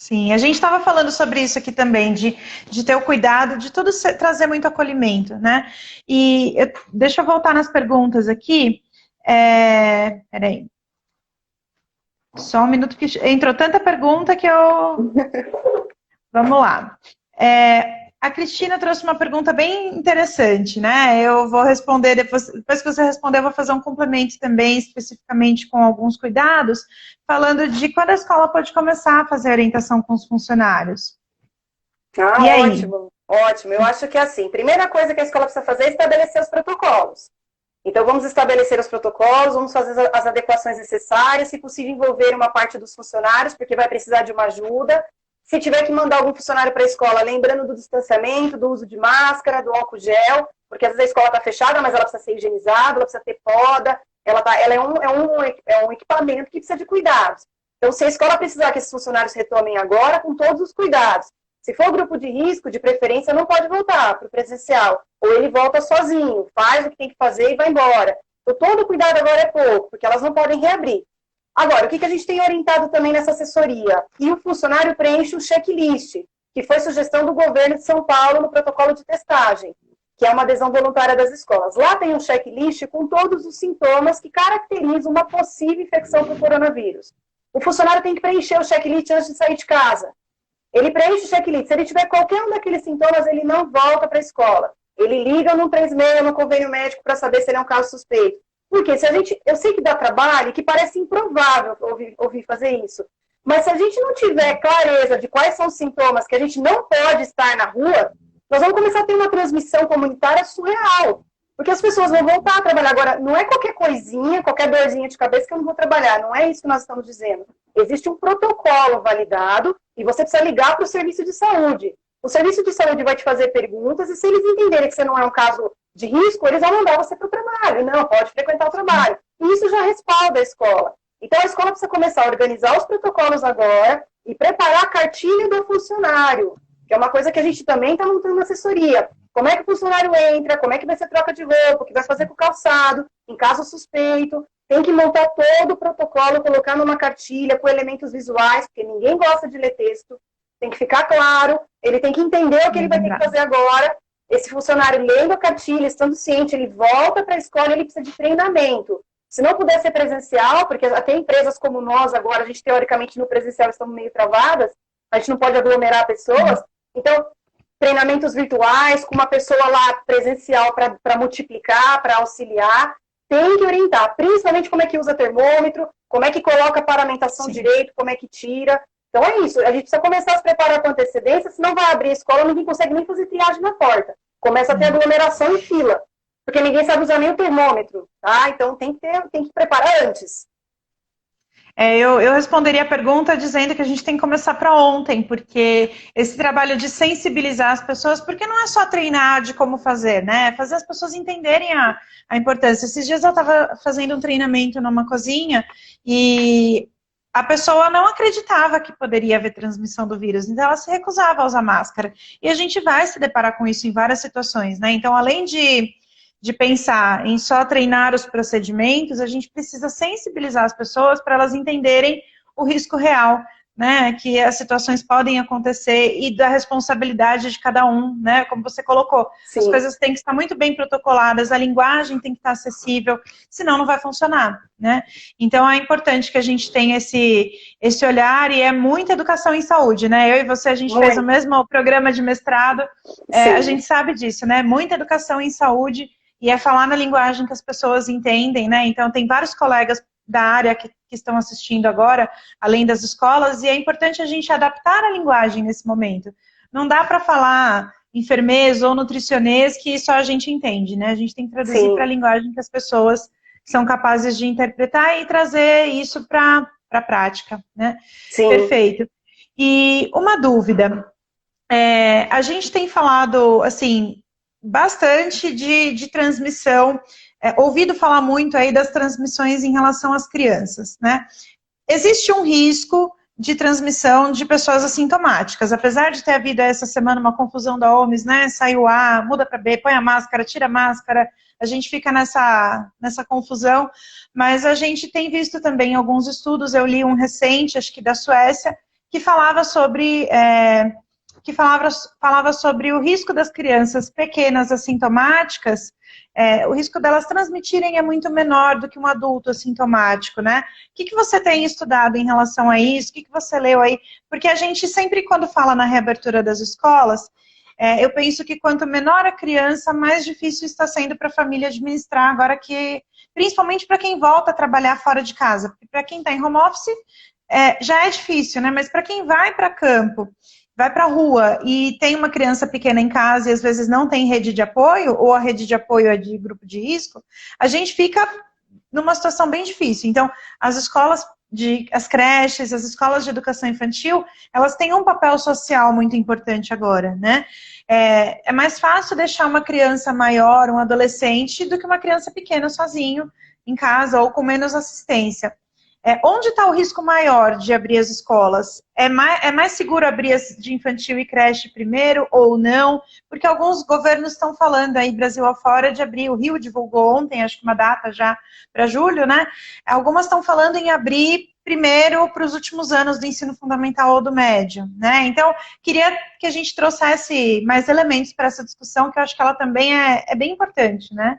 [SPEAKER 1] Sim, a gente estava falando sobre isso aqui também, de ter o cuidado, de tudo trazer muito acolhimento, né? E deixa eu voltar nas perguntas aqui. Peraí. Só um minuto, que entrou tanta pergunta que eu... Vamos lá. A Cristina trouxe uma pergunta bem interessante, né? Eu vou responder, depois que você responder, eu vou fazer um complemento também, especificamente com alguns cuidados, falando de quando a escola pode começar a fazer orientação com os funcionários.
[SPEAKER 2] Ah, e ótimo, aí? Ótimo. Eu acho que é assim, primeira coisa que a escola precisa fazer é estabelecer os protocolos. Então, vamos estabelecer os protocolos, vamos fazer as adequações necessárias, se possível envolver uma parte dos funcionários, porque vai precisar de uma ajuda. Se tiver que mandar algum funcionário para a escola, lembrando do distanciamento, do uso de máscara, do álcool gel, porque às vezes a escola está fechada, mas ela precisa ser higienizada, ela precisa ter poda, ela é um equipamento que precisa de cuidados. Então, se a escola precisar que esses funcionários retomem agora, com todos os cuidados. Se for grupo de risco, de preferência, não pode voltar para o presencial. Ou ele volta sozinho, faz o que tem que fazer e vai embora. Então, todo cuidado agora é pouco, porque elas não podem reabrir. Agora, o que a gente tem orientado também nessa assessoria? Que o funcionário preenche o checklist, que foi sugestão do governo de São Paulo no protocolo de testagem, que é uma adesão voluntária das escolas. Lá tem um checklist com todos os sintomas que caracterizam uma possível infecção por coronavírus. O funcionário tem que preencher o checklist antes de sair de casa. Ele preenche o checklist. Se ele tiver qualquer um daqueles sintomas, ele não volta para a escola. Ele liga no 136, no convênio médico, para saber se ele é um caso suspeito. Porque eu sei que dá trabalho, que parece improvável ouvir fazer isso. Mas se a gente não tiver clareza de quais são os sintomas que a gente não pode estar na rua, nós vamos começar a ter uma transmissão comunitária surreal. Porque as pessoas vão voltar a trabalhar. Agora, não é qualquer coisinha, qualquer dorzinha de cabeça que eu não vou trabalhar. Não é isso que nós estamos dizendo. Existe um protocolo validado e você precisa ligar para o serviço de saúde. O serviço de saúde vai te fazer perguntas e se eles entenderem que você não é um caso de risco, eles vão mandar você para o trabalho. Não, pode frequentar o trabalho. E isso já respalda a escola. Então, a escola precisa começar a organizar os protocolos agora e preparar a cartilha do funcionário, que é uma coisa que a gente também está montando na assessoria. Como é que o funcionário entra, como é que vai ser troca de roupa, o que vai fazer com o calçado, em caso suspeito. Tem que montar todo o protocolo, colocar numa cartilha com elementos visuais, porque ninguém gosta de ler texto. Tem que ficar claro, ele tem que entender o que ele vai ter que fazer agora. Esse funcionário lendo a cartilha, estando ciente, ele volta para a escola e ele precisa de treinamento. Se não puder ser presencial, porque até empresas como nós agora, a gente teoricamente no presencial estamos meio travadas, a gente não pode aglomerar pessoas, então treinamentos virtuais, com uma pessoa lá presencial para multiplicar, para auxiliar, tem que orientar, principalmente como é que usa termômetro, como é que coloca a paramentação direito, como é que tira. Então é isso, a gente precisa começar a se preparar com antecedência, senão vai abrir a escola, ninguém consegue nem fazer triagem na porta. Começa a ter aglomeração em fila, porque ninguém sabe usar nem o termômetro, tá? Então tem que preparar antes.
[SPEAKER 1] Eu responderia a pergunta dizendo que a gente tem que começar para ontem, porque esse trabalho de sensibilizar as pessoas, porque não é só treinar de como fazer, né? Fazer as pessoas entenderem a importância. Esses dias eu estava fazendo um treinamento numa cozinha e a pessoa não acreditava que poderia haver transmissão do vírus, então ela se recusava a usar máscara. E a gente vai se deparar com isso em várias situações, né? Então, além de pensar em só treinar os procedimentos, a gente precisa sensibilizar as pessoas para elas entenderem o risco real, né, que as situações podem acontecer e da responsabilidade de cada um, né, como você colocou. Sim. As coisas têm que estar muito bem protocoladas, a linguagem tem que estar acessível, senão não vai funcionar, né. Então é importante que a gente tenha esse olhar e é muita educação em saúde, né, eu e você, a gente fez o mesmo programa de mestrado, a gente sabe disso, né, muita educação em saúde e é falar na linguagem que as pessoas entendem, né, então tem vários colegas da área que estão assistindo agora, além das escolas, e é importante a gente adaptar a linguagem nesse momento. Não dá para falar enfermês ou nutricionês que só a gente entende, né? A gente tem que traduzir para a linguagem que as pessoas são capazes de interpretar e trazer isso para a prática, né? Sim. Perfeito. E uma dúvida, a gente tem falado, assim, bastante de transmissão, ouvido falar muito aí das transmissões em relação às crianças, né? Existe um risco de transmissão de pessoas assintomáticas, apesar de ter havido essa semana uma confusão da OMS, né? Saiu A, muda para B, põe a máscara, tira a máscara, a gente fica nessa confusão, mas a gente tem visto também alguns estudos, eu li um recente, acho que da Suécia, que falava sobre... falava sobre o risco das crianças pequenas assintomáticas, o risco delas transmitirem é muito menor do que um adulto assintomático, né? O que você tem estudado em relação a isso? O que você leu aí? Porque a gente sempre, quando fala na reabertura das escolas, eu penso que quanto menor a criança, mais difícil está sendo para a família administrar, agora que, principalmente para quem volta a trabalhar fora de casa, porque para quem está em home office, já é difícil, né? Mas para quem vai para campo, vai para a rua e tem uma criança pequena em casa e às vezes não tem rede de apoio, ou a rede de apoio é de grupo de risco, a gente fica numa situação bem difícil. Então, as escolas, as creches, as escolas de educação infantil, elas têm um papel social muito importante agora, né? É mais fácil deixar uma criança maior, um adolescente, do que uma criança pequena sozinho em casa ou com menos assistência. Onde está o risco maior de abrir as escolas? É mais seguro abrir as de infantil e creche primeiro ou não? Porque alguns governos estão falando aí, Brasil afora, de abrir. O Rio divulgou ontem, acho que uma data já para julho, né? Algumas estão falando em abrir primeiro para os últimos anos do ensino fundamental ou do médio, né? Então, queria que a gente trouxesse mais elementos para essa discussão, que eu acho que ela também é bem importante, né?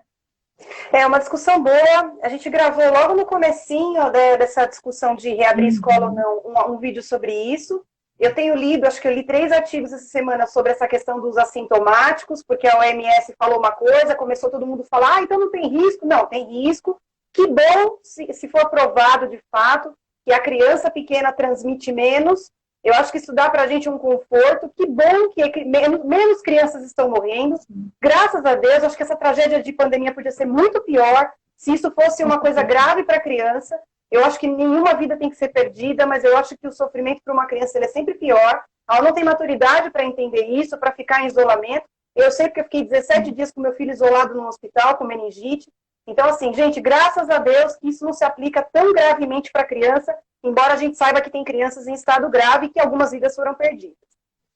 [SPEAKER 2] É uma discussão boa, a gente gravou logo no comecinho dessa discussão de reabrir escola ou não, um vídeo sobre isso. Eu tenho lido, acho que eu li 3 artigos essa semana sobre essa questão dos assintomáticos, porque a OMS falou uma coisa, começou todo mundo a falar, então não tem risco. Não, tem risco. Que bom se for provado de fato que a criança pequena transmite menos. Eu acho que isso dá para a gente um conforto. Que bom que menos crianças estão morrendo. Graças a Deus, acho que essa tragédia de pandemia podia ser muito pior se isso fosse uma coisa grave para a criança. Eu acho que nenhuma vida tem que ser perdida, mas eu acho que o sofrimento para uma criança ele é sempre pior. Ela não tem maturidade para entender isso, para ficar em isolamento. Eu sei porque eu fiquei 17 dias com meu filho isolado no hospital, com meningite. Então, assim, gente, graças a Deus que isso não se aplica tão gravemente para a criança, embora a gente saiba que tem crianças em estado grave e que algumas vidas foram perdidas.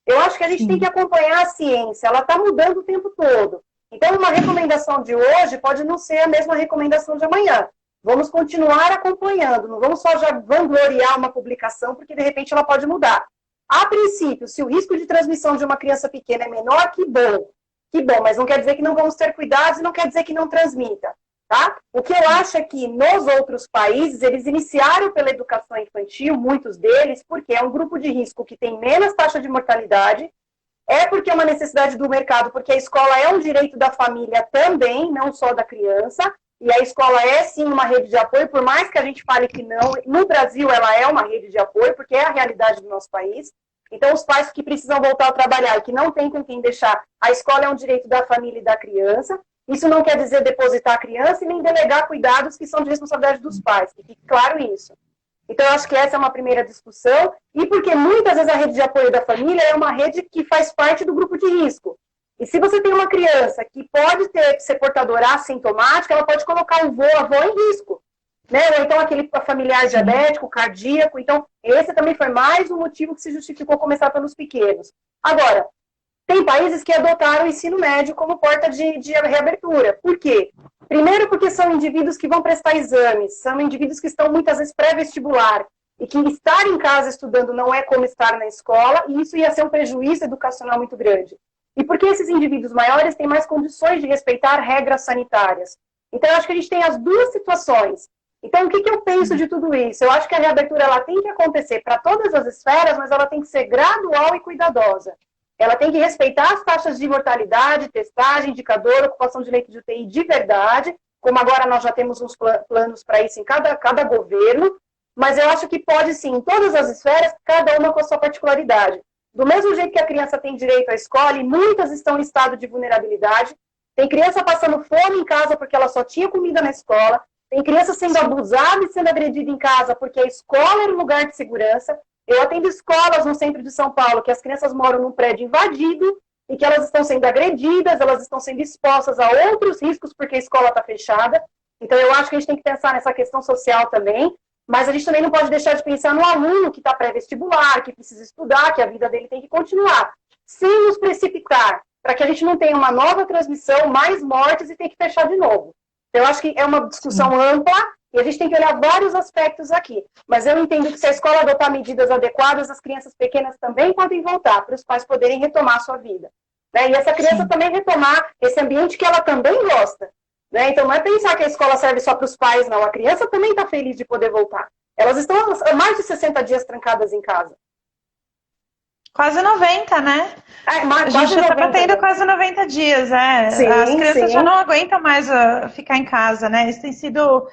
[SPEAKER 2] Eu acho que a gente tem que acompanhar a ciência, ela está mudando o tempo todo. Então, uma recomendação de hoje pode não ser a mesma recomendação de amanhã. Vamos continuar acompanhando, não vamos só já vangloriar uma publicação, porque de repente ela pode mudar. A princípio, se o risco de transmissão de uma criança pequena é menor, que bom, mas não quer dizer que não vamos ter cuidados e não quer dizer que não transmita. Tá? O que eu acho é que nos outros países, eles iniciaram pela educação infantil, muitos deles, porque é um grupo de risco que tem menos taxa de mortalidade, porque é uma necessidade do mercado, porque a escola é um direito da família também, não só da criança, e a escola é sim uma rede de apoio, por mais que a gente fale que não, no Brasil ela é uma rede de apoio, porque é a realidade do nosso país. Então, os pais que precisam voltar a trabalhar e que não têm com quem deixar, a escola é um direito da família e da criança. Isso não quer dizer depositar a criança e nem delegar cuidados que são de responsabilidade dos pais, que fique claro isso. Então, eu acho que essa é uma primeira discussão, e porque muitas vezes a rede de apoio da família é uma rede que faz parte do grupo de risco. E se você tem uma criança que pode ser portadora assintomática, ela pode colocar o avô, a avó em risco. Né? Ou então aquele familiar diabético, cardíaco. Então, esse também foi mais um motivo que se justificou começar pelos pequenos. Agora, tem países que adotaram o ensino médio como porta de reabertura. Por quê? Primeiro porque são indivíduos que vão prestar exames, são indivíduos que estão muitas vezes pré-vestibular, e que estar em casa estudando não é como estar na escola, e isso ia ser um prejuízo educacional muito grande. E porque esses indivíduos maiores têm mais condições de respeitar regras sanitárias. Então, eu acho que a gente tem as duas situações. Então, o que eu penso de tudo isso? Eu acho que a reabertura ela tem que acontecer para todas as esferas, mas ela tem que ser gradual e cuidadosa. Ela tem que respeitar as taxas de mortalidade, testagem, indicador, ocupação de leito de UTI de verdade, como agora nós já temos uns planos para isso em cada governo, mas eu acho que pode sim, em todas as esferas, cada uma com a sua particularidade. Do mesmo jeito que a criança tem direito à escola, e muitas estão em estado de vulnerabilidade, tem criança passando fome em casa porque ela só tinha comida na escola, tem criança sendo abusada e sendo agredida em casa porque a escola era um lugar de segurança. Eu atendo escolas no centro de São Paulo que as crianças moram num prédio invadido e que elas estão sendo agredidas, elas estão sendo expostas a outros riscos porque a escola está fechada. Então, eu acho que a gente tem que pensar nessa questão social também, mas a gente também não pode deixar de pensar no aluno que está pré-vestibular, que precisa estudar, que a vida dele tem que continuar, sem nos precipitar, para que a gente não tenha uma nova transmissão, mais mortes e tenha que fechar de novo. Eu acho que é uma discussão ampla e a gente tem que olhar vários aspectos aqui. Mas eu entendo que se a escola adotar medidas adequadas, as crianças pequenas também podem voltar, para os pais poderem retomar a sua vida. Né? E essa criança também retomar esse ambiente que ela também gosta. Né? Então não é pensar que a escola serve só para os pais, não. A criança também está feliz de poder voltar. Elas estão há mais de 60 dias trancadas em casa.
[SPEAKER 1] Quase 90, né? A gente já está batendo quase 90 dias,
[SPEAKER 2] Sim,
[SPEAKER 1] as crianças
[SPEAKER 2] sim.
[SPEAKER 1] já não aguentam mais ficar em casa, né? Isso tem sido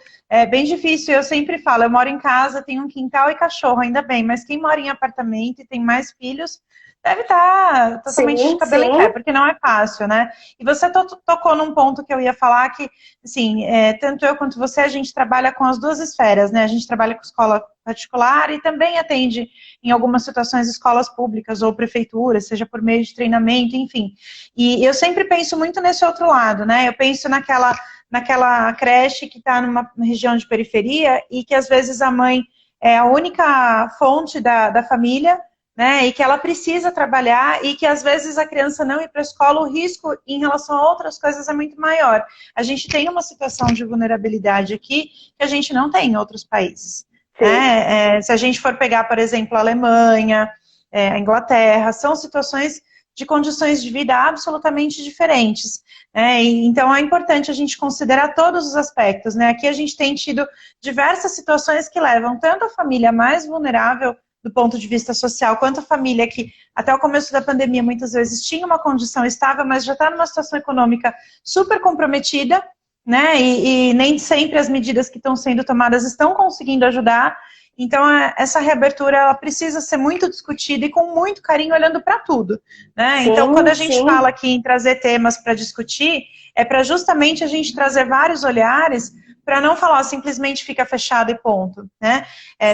[SPEAKER 1] bem difícil. Eu sempre falo, eu moro em casa, tenho um quintal e cachorro, ainda bem, mas quem mora em apartamento e tem mais filhos, deve estar totalmente de cabelo em pé, porque não é fácil, né? E você tocou num ponto que eu ia falar que, assim, tanto eu quanto você, a gente trabalha com as duas esferas, né? A gente trabalha com escola particular e também atende, em algumas situações, escolas públicas ou prefeituras, seja por meio de treinamento, enfim. E eu sempre penso muito nesse outro lado, né? Eu penso naquela creche que está numa região de periferia e que, às vezes, a mãe é a única fonte da família, né, e que ela precisa trabalhar e que às vezes a criança não ir para a escola, o risco em relação a outras coisas é muito maior. A gente tem uma situação de vulnerabilidade aqui que a gente não tem em outros países. Né? Se a gente for pegar, por exemplo, a Alemanha, a Inglaterra, são situações de condições de vida absolutamente diferentes. Né? Então é importante a gente considerar todos os aspectos. Né? Aqui a gente tem tido diversas situações que levam tanto a família mais vulnerável do ponto de vista social, quanto a família que até o começo da pandemia muitas vezes tinha uma condição estável, mas já está numa situação econômica super comprometida, né, e nem sempre as medidas que estão sendo tomadas estão conseguindo ajudar. Então, essa reabertura ela precisa ser muito discutida e com muito carinho, olhando para tudo. Né? Sim, então, quando a gente fala aqui em trazer temas para discutir, é para justamente a gente trazer vários olhares, para não falar simplesmente fica fechado e ponto, né?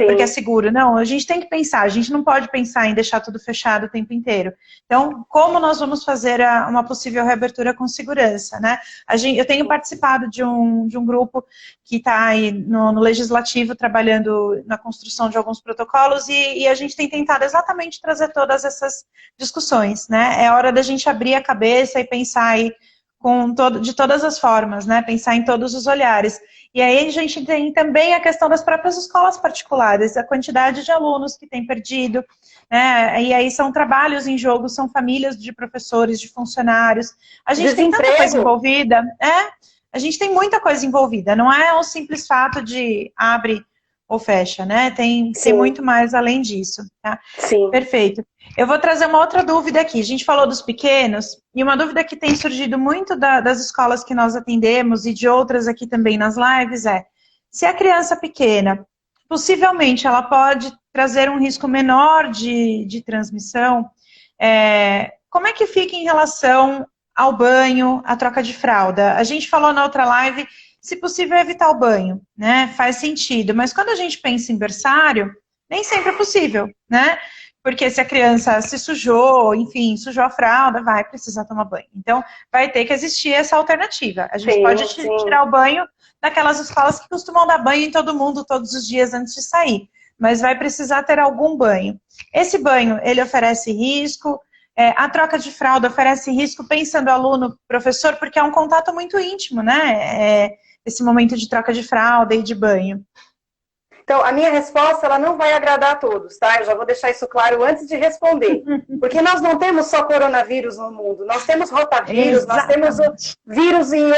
[SPEAKER 1] Porque é seguro. Não, a gente tem que pensar, a gente não pode pensar em deixar tudo fechado o tempo inteiro. Então, como nós vamos fazer uma possível reabertura com segurança, né? Eu tenho participado de um grupo que está aí no Legislativo, trabalhando na construção de alguns protocolos, e a gente tem tentado exatamente trazer todas essas discussões, né? É hora da gente abrir a cabeça e pensar aí de todas as formas, né? Pensar em todos os olhares. E aí a gente tem também a questão das próprias escolas particulares, a quantidade de alunos que tem perdido, né? E aí são trabalhos em jogo, são famílias de professores, de funcionários. A gente tem tanta coisa envolvida, a gente tem muita coisa envolvida, não é um simples fato de abre ou fecha, né? Tem muito mais além disso, tá?
[SPEAKER 2] Sim.
[SPEAKER 1] Perfeito. Eu vou trazer uma outra dúvida aqui. A gente falou dos pequenos, e uma dúvida que tem surgido muito das escolas que nós atendemos e de outras aqui também nas lives é: se a criança pequena, possivelmente ela pode trazer um risco menor de transmissão, como é que fica em relação ao banho, à troca de fralda? A gente falou na outra live se possível, evitar o banho, né? Faz sentido. Mas quando a gente pensa em berçário, nem sempre é possível, né? Porque se a criança se sujou, enfim, sujou a fralda, vai precisar tomar banho. Então, vai ter que existir essa alternativa. A gente pode tirar o banho daquelas escolas que costumam dar banho em todo mundo todos os dias antes de sair. Mas vai precisar ter algum banho. Esse banho, ele oferece risco, a troca de fralda oferece risco, pensando aluno, professor, porque é um contato muito íntimo, né? Esse momento de troca de fralda e de banho.
[SPEAKER 2] Então, a minha resposta, ela não vai agradar a todos, tá? Eu já vou deixar isso claro antes de responder. Porque nós não temos só coronavírus no mundo, nós temos rotavírus,
[SPEAKER 1] Exatamente.
[SPEAKER 2] nós temos vírus em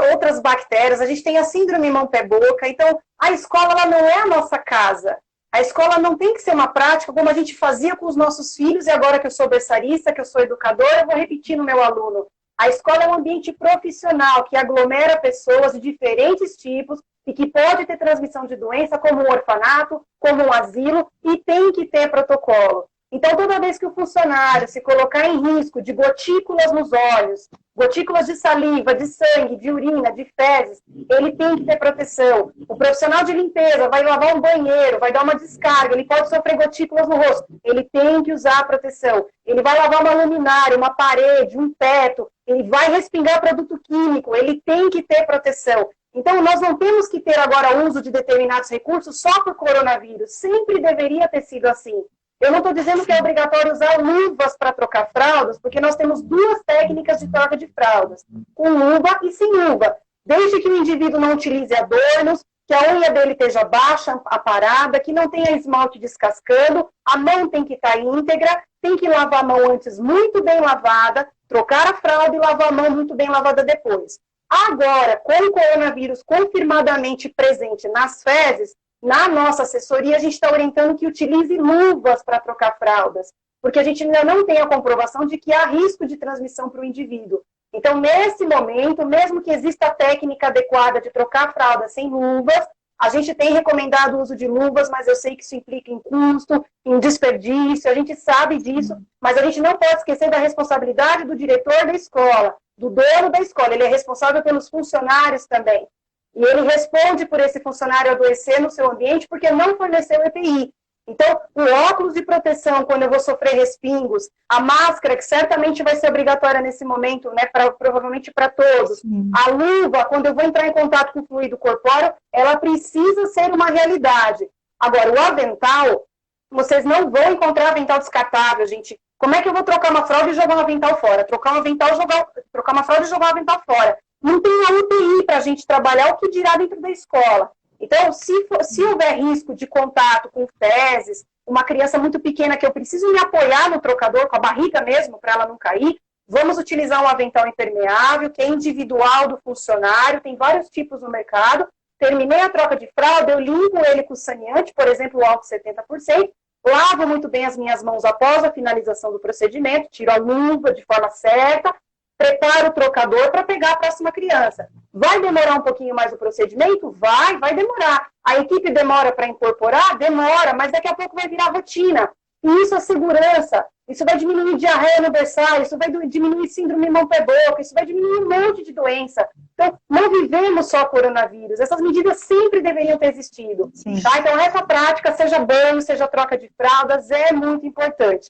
[SPEAKER 2] outras bactérias, a gente tem a síndrome mão-pé-boca. Então, a escola, ela não é a nossa casa. A escola não tem que ser uma prática como a gente fazia com os nossos filhos, e agora que eu sou berçarista, que eu sou educadora, eu vou repetir no meu aluno. A escola é um ambiente profissional que aglomera pessoas de diferentes tipos, e que pode ter transmissão de doença, como um orfanato, como um asilo, e tem que ter protocolo. Então, toda vez que o funcionário se colocar em risco de gotículas nos olhos, gotículas de saliva, de sangue, de urina, de fezes, ele tem que ter proteção. O profissional de limpeza vai lavar um banheiro, vai dar uma descarga, ele pode sofrer gotículas no rosto, ele tem que usar a proteção. Ele vai lavar uma luminária, uma parede, um teto, ele vai respingar produto químico, ele tem que ter proteção. Então, nós não temos que ter agora uso de determinados recursos só por coronavírus. Sempre deveria ter sido assim. Eu não estou dizendo que é obrigatório usar luvas para trocar fraldas, porque nós temos duas técnicas de troca de fraldas, com luva e sem luva. Desde que o indivíduo não utilize adornos, que a unha dele esteja baixa, aparada, que não tenha esmalte descascando, a mão tem que estar íntegra, tem que lavar a mão antes muito bem lavada, trocar a fralda e lavar a mão muito bem lavada depois. Agora, com o coronavírus confirmadamente presente nas fezes, na nossa assessoria, a gente está orientando que utilize luvas para trocar fraldas, porque a gente ainda não tem a comprovação de que há risco de transmissão para o indivíduo. Então, nesse momento, mesmo que exista a técnica adequada de trocar fralda sem luvas, a gente tem recomendado o uso de luvas, mas eu sei que isso implica em custo, em desperdício, a gente sabe disso, mas a gente não pode esquecer da responsabilidade do diretor da escola, do dono da escola, ele é responsável pelos funcionários também. E ele responde por esse funcionário adoecer no seu ambiente porque não forneceu EPI. Então, o óculos de proteção, quando eu vou sofrer respingos, a máscara, que certamente vai ser obrigatória nesse momento, né, provavelmente para todos, a luva, quando eu vou entrar em contato com o fluido corpóreo, ela precisa ser uma realidade. Agora, o avental, vocês não vão encontrar avental descartável, gente. Como é que eu vou trocar uma fralda e jogar um avental fora? Trocar uma fralda e jogar um avental fora. Não tem a UTI para a gente trabalhar, o que dirá dentro da escola. Então, se houver risco de contato com fezes, uma criança muito pequena que eu preciso me apoiar no trocador, com a barriga mesmo, para ela não cair, vamos utilizar um avental impermeável, que é individual do funcionário, tem vários tipos no mercado. Terminei a troca de fralda, eu limpo ele com saneante, por exemplo, o álcool 70%, lavo muito bem as minhas mãos após a finalização do procedimento, tiro a luva de forma certa, prepara o trocador para pegar a próxima criança. Vai demorar um pouquinho mais o procedimento? Vai demorar. A equipe demora para incorporar? Demora, mas daqui a pouco vai virar rotina. E isso é segurança. Isso vai diminuir diarreia no berçário, isso vai diminuir síndrome mão-pé-boca, isso vai diminuir um monte de doença. Então, não vivemos só coronavírus. Essas medidas sempre deveriam ter existido. Tá? Então, essa prática, seja banho, seja troca de fraldas, é muito importante.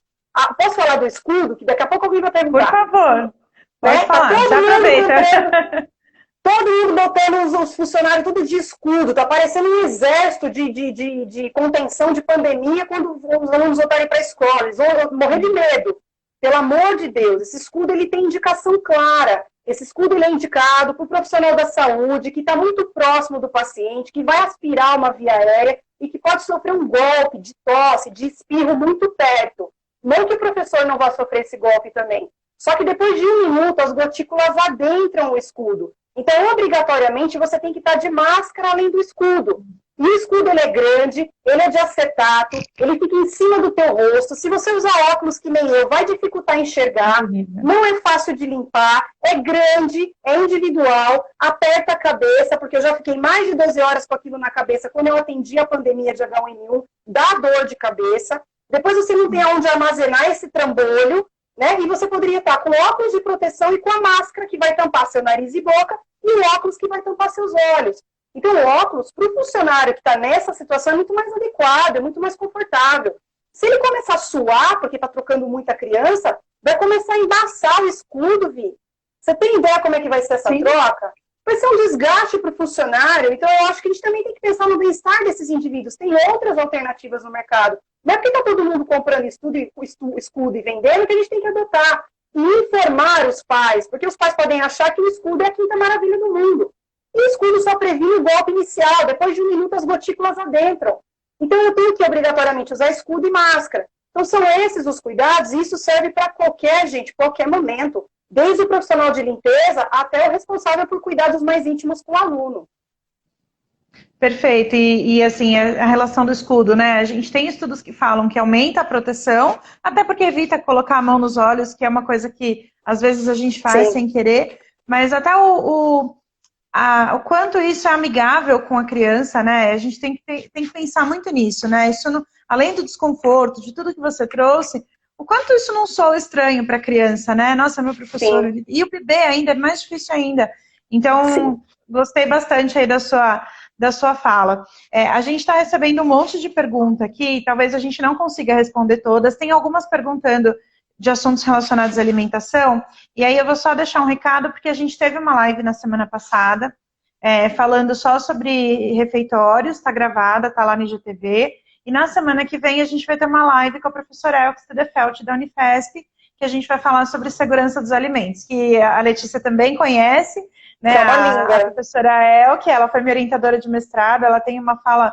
[SPEAKER 2] Posso falar do escudo? Que daqui a pouco alguém vai perguntar.
[SPEAKER 1] Por favor. Pode falar, já aproveita.
[SPEAKER 2] Todo mundo botando os funcionários tudo de escudo, tá parecendo um exército de contenção de pandemia quando os alunos voltarem para a escola, eles vão morrer de medo. Pelo amor de Deus, esse escudo ele tem indicação clara, esse escudo ele é indicado para o profissional da saúde, que está muito próximo do paciente, que vai aspirar uma via aérea e que pode sofrer um golpe de tosse, de espirro muito perto. Não que o professor não vá sofrer esse golpe também. Só que depois de 1 minuto, as gotículas adentram o escudo. Então, obrigatoriamente, você tem que estar de máscara além do escudo. E o escudo, ele é grande, ele é de acetato, ele fica em cima do teu rosto. Se você usar óculos que nem eu, vai dificultar enxergar. Não é fácil de limpar, é grande, é individual, aperta a cabeça, porque eu já fiquei mais de 12 horas com aquilo na cabeça quando eu atendi a pandemia de H1N1, dá dor de cabeça. Depois você não tem onde armazenar esse trambolho, né? E você poderia estar com óculos de proteção e com a máscara que vai tampar seu nariz e boca e o óculos que vai tampar seus olhos. Então, o óculos, para o funcionário que está nessa situação, é muito mais adequado, é muito mais confortável. Se ele começar a suar, porque está trocando muita criança, vai começar a embaçar o escudo, Vi. Você tem ideia como é que vai ser essa troca? Vai ser um desgaste para o funcionário. Então, eu acho que a gente também tem que pensar no bem-estar desses indivíduos. Tem outras alternativas no mercado. Não é porque está todo mundo comprando escudo e vendendo que a gente tem que adotar. E informar os pais, porque os pais podem achar que o escudo é a quinta maravilha do mundo. E o escudo só previne o golpe inicial. Depois de 1 minuto, as gotículas adentram. Então, eu tenho que, obrigatoriamente, usar escudo e máscara. Então, são esses os cuidados, e isso serve para qualquer gente, qualquer momento. Desde o profissional de limpeza até o responsável por cuidados mais íntimos com o aluno.
[SPEAKER 1] Perfeito. E assim, a relação do escudo, né? A gente tem estudos que falam que aumenta a proteção, até porque evita colocar a mão nos olhos, que é uma coisa que às vezes a gente faz sem querer, mas até o quanto isso é amigável com a criança, né? A gente tem que pensar muito nisso, né? Isso além do desconforto, de tudo que você trouxe, o quanto isso não soa estranho para a criança, né? Nossa, meu professor. Sim. E o bebê ainda é mais difícil ainda. Então, gostei bastante aí da sua fala. A gente está recebendo um monte de perguntas aqui, talvez a gente não consiga responder todas. Tem algumas perguntando de assuntos relacionados à alimentação, e aí eu vou só deixar um recado, porque a gente teve uma live na semana passada, falando só sobre refeitórios, está gravada, está lá no IGTV, e na semana que vem a gente vai ter uma live com a professora Elke Stedefeld da Unifesp, que a gente vai falar sobre segurança dos alimentos, que a Letícia também conhece, né? A professora Elke, ela foi minha orientadora de mestrado, ela tem uma fala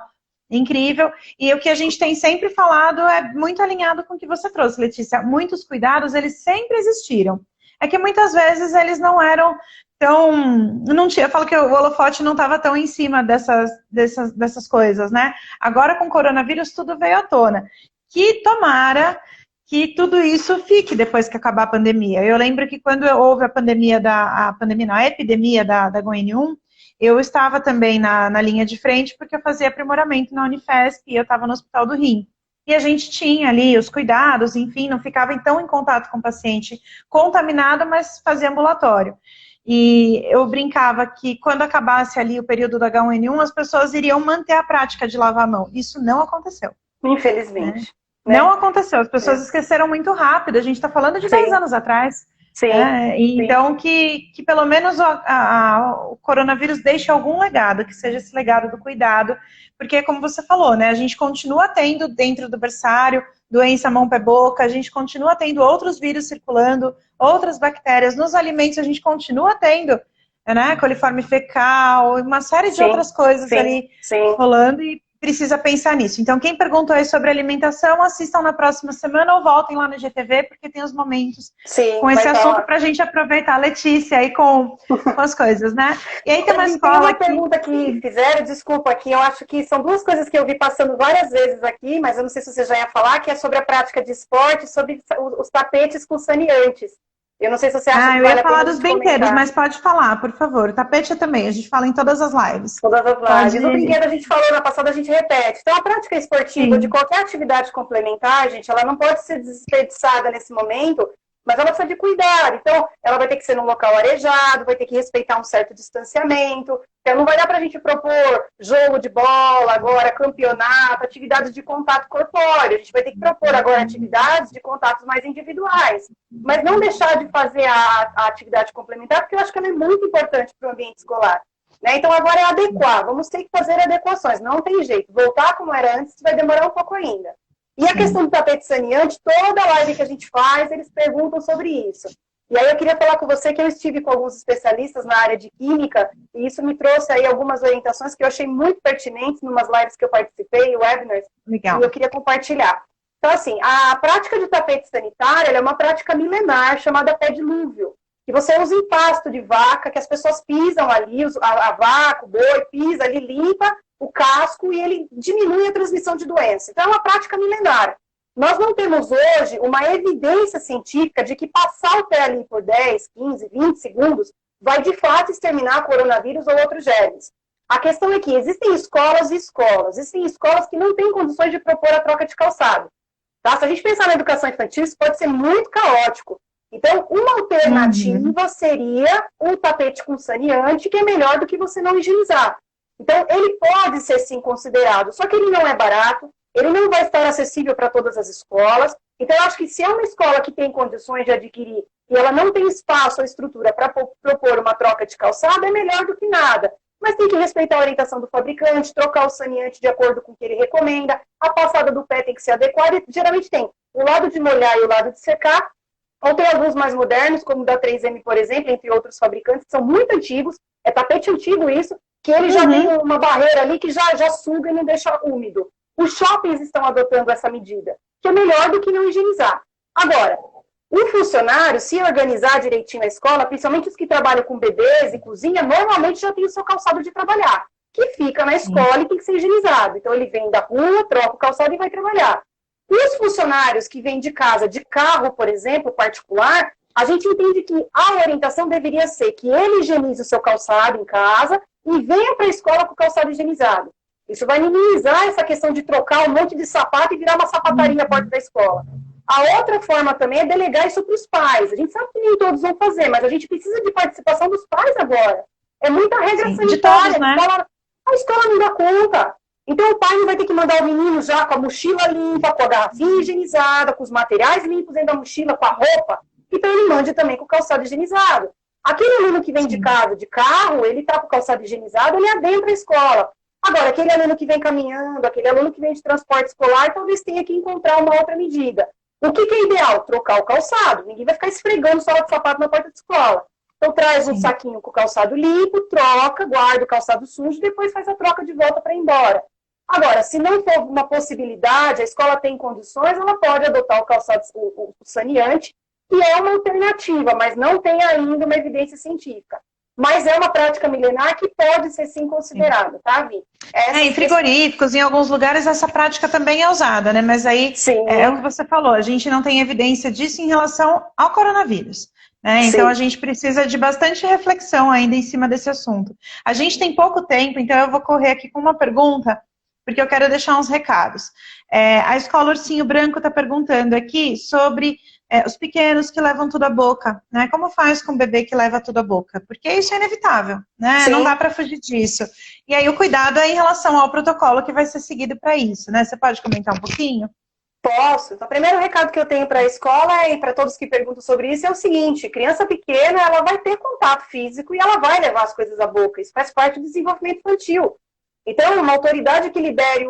[SPEAKER 1] incrível, e o que a gente tem sempre falado é muito alinhado com o que você trouxe, Letícia. Muitos cuidados, eles sempre existiram. É que muitas vezes eles não eram tão... eu falo que o holofote não estava tão em cima dessas coisas, né? Agora, com o coronavírus, tudo veio à tona. Que tomara que tudo isso fique depois que acabar a pandemia. Eu lembro que quando houve a epidemia da H1N1, eu estava também na linha de frente, porque eu fazia aprimoramento na Unifesp e eu estava no Hospital do Rim. E a gente tinha ali os cuidados, enfim, não ficava tão em contato com o paciente contaminado, mas fazia ambulatório. E eu brincava que quando acabasse ali o período do H1N1, as pessoas iriam manter a prática de lavar a mão. Isso não aconteceu.
[SPEAKER 2] Infelizmente.
[SPEAKER 1] Né? Não aconteceu, as pessoas esqueceram muito rápido. A gente está falando de 10 anos atrás.
[SPEAKER 2] Sim.
[SPEAKER 1] Então, que pelo menos o coronavírus deixe algum legado, que seja esse legado do cuidado, porque, como você falou, né, a gente continua tendo dentro do berçário doença mão, pé, boca, a gente continua tendo outros vírus circulando, outras bactérias, nos alimentos a gente continua tendo, né, coliforme fecal, uma série de outras coisas ali rolando, e precisa pensar nisso. Então, quem perguntou aí sobre alimentação, assistam na próxima semana ou voltem lá no GTV, porque tem os momentos com esse assunto para a gente aproveitar a Letícia aí com as coisas, né? E aí tem uma escola.
[SPEAKER 2] Tem uma pergunta que fizeram, desculpa aqui, eu acho que são duas coisas que eu vi passando várias vezes aqui, mas eu não sei se você já ia falar, que é sobre a prática de esporte, sobre os tapetes com saneantes. Eu não sei se você acha que
[SPEAKER 1] eu ia falar dos brinquedos, mas pode falar, por favor. O tapete também, a gente fala em todas as lives.
[SPEAKER 2] Todas as lives. O brinquedo a gente falou na passada, a gente repete. Então, a prática esportiva de qualquer atividade complementar, gente, ela não pode ser desperdiçada nesse momento, mas ela precisa de cuidado. Então, ela vai ter que ser num local arejado, vai ter que respeitar um certo distanciamento. Então, não vai dar para a gente propor jogo de bola, agora campeonato, atividades de contato corpóreo. A gente vai ter que propor agora atividades de contatos mais individuais. Mas não deixar de fazer a atividade complementar, porque eu acho que ela é muito importante para o ambiente escolar. Né? Então, agora é adequar. Vamos ter que fazer adequações. Não tem jeito. Voltar como era antes vai demorar um pouco ainda. E a questão do tapete saneante, toda live que a gente faz, eles perguntam sobre isso. E aí eu queria falar com você que eu estive com alguns especialistas na área de química, e isso me trouxe aí algumas orientações que eu achei muito pertinentes em umas lives que eu participei, webinars,
[SPEAKER 1] Legal.
[SPEAKER 2] E eu queria compartilhar. Então, assim, a prática de tapete sanitário é uma prática milenar chamada pé dilúvio, que você usa em pasto de vaca, que as pessoas pisam ali, a vaca, o boi, pisa ali, limpa o casco e ele diminui a transmissão de doença. Então, é uma prática milenar. Nós não temos hoje uma evidência científica de que passar o pé ali por 10, 15, 20 segundos vai, de fato, exterminar coronavírus ou outros germes. A questão é que existem escolas e escolas. Existem escolas que não têm condições de propor a troca de calçado. Tá? Se a gente pensar na educação infantil, isso pode ser muito caótico. Então, uma alternativa seria o tapete com saneante, que é melhor do que você não higienizar. Então, ele pode ser, sim, considerado, só que ele não é barato, ele não vai estar acessível para todas as escolas. Então, eu acho que se é uma escola que tem condições de adquirir e ela não tem espaço ou estrutura para propor uma troca de calçado, é melhor do que nada. Mas tem que respeitar a orientação do fabricante, trocar o saneante de acordo com o que ele recomenda, a passada do pé tem que ser adequada, e geralmente tem o lado de molhar e o lado de secar, ou tem alguns mais modernos, como o da 3M, por exemplo, entre outros fabricantes, que são muito antigos, é tapete antigo isso, que ele já tem uma barreira ali que já suga e não deixa úmido. Os shoppings estão adotando essa medida, que é melhor do que não higienizar. Agora, o funcionário, se organizar direitinho a escola, principalmente os que trabalham com bebês e cozinha, normalmente já tem o seu calçado de trabalhar, que fica na escola e tem que ser higienizado. Então, ele vem da rua, troca o calçado e vai trabalhar. E os funcionários que vêm de casa, de carro, por exemplo, particular, a gente entende que a orientação deveria ser que ele higienize o seu calçado em casa e venha para a escola com o calçado higienizado. Isso vai minimizar essa questão de trocar um monte de sapato e virar uma sapataria à porta da escola. A outra forma também é delegar isso para os pais. A gente sabe que nem todos vão fazer, mas a gente precisa de participação dos pais agora. É muita regra sanitária. De todos, né? A escola não dá conta. Então, o pai não vai ter que mandar o menino já com a mochila limpa, com a garrafinha higienizada, com os materiais limpos dentro da mochila, com a roupa. Então, ele mande também com o calçado higienizado. Aquele aluno que vem de casa, de carro, ele está com o calçado higienizado, ele adentra a escola. Agora, aquele aluno que vem caminhando, aquele aluno que vem de transporte escolar, talvez tenha que encontrar uma outra medida. O que é ideal? Trocar o calçado. Ninguém vai ficar esfregando sola de sapato na porta da escola. Então, traz um saquinho com o calçado limpo, troca, guarda o calçado sujo, depois faz a troca de volta para ir embora. Agora, se não for uma possibilidade, a escola tem condições, ela pode adotar o calçado, o saneante, que é uma alternativa, mas não tem ainda uma evidência científica. Mas é uma prática milenar que pode ser, sim, considerada, tá, Vi?
[SPEAKER 1] Em frigoríficos, em alguns lugares, essa prática também é usada, né? Mas aí, é o que você falou, a gente não tem evidência disso em relação ao coronavírus. Né? Então, a gente precisa de bastante reflexão ainda em cima desse assunto. A gente tem pouco tempo, então eu vou correr aqui com uma pergunta, porque eu quero deixar uns recados. A Escola Ursinho Branco está perguntando aqui sobre os pequenos que levam tudo à boca, né? Como faz com o bebê que leva tudo à boca? Porque isso é inevitável, né? Não dá para fugir disso. E aí o cuidado é em relação ao protocolo que vai ser seguido para isso, né? Você pode comentar um pouquinho?
[SPEAKER 2] Posso. Então, o primeiro recado que eu tenho para a escola e para todos que perguntam sobre isso é o seguinte: criança pequena, ela vai ter contato físico e ela vai levar as coisas à boca. Isso faz parte do desenvolvimento infantil. Então, uma autoridade que libere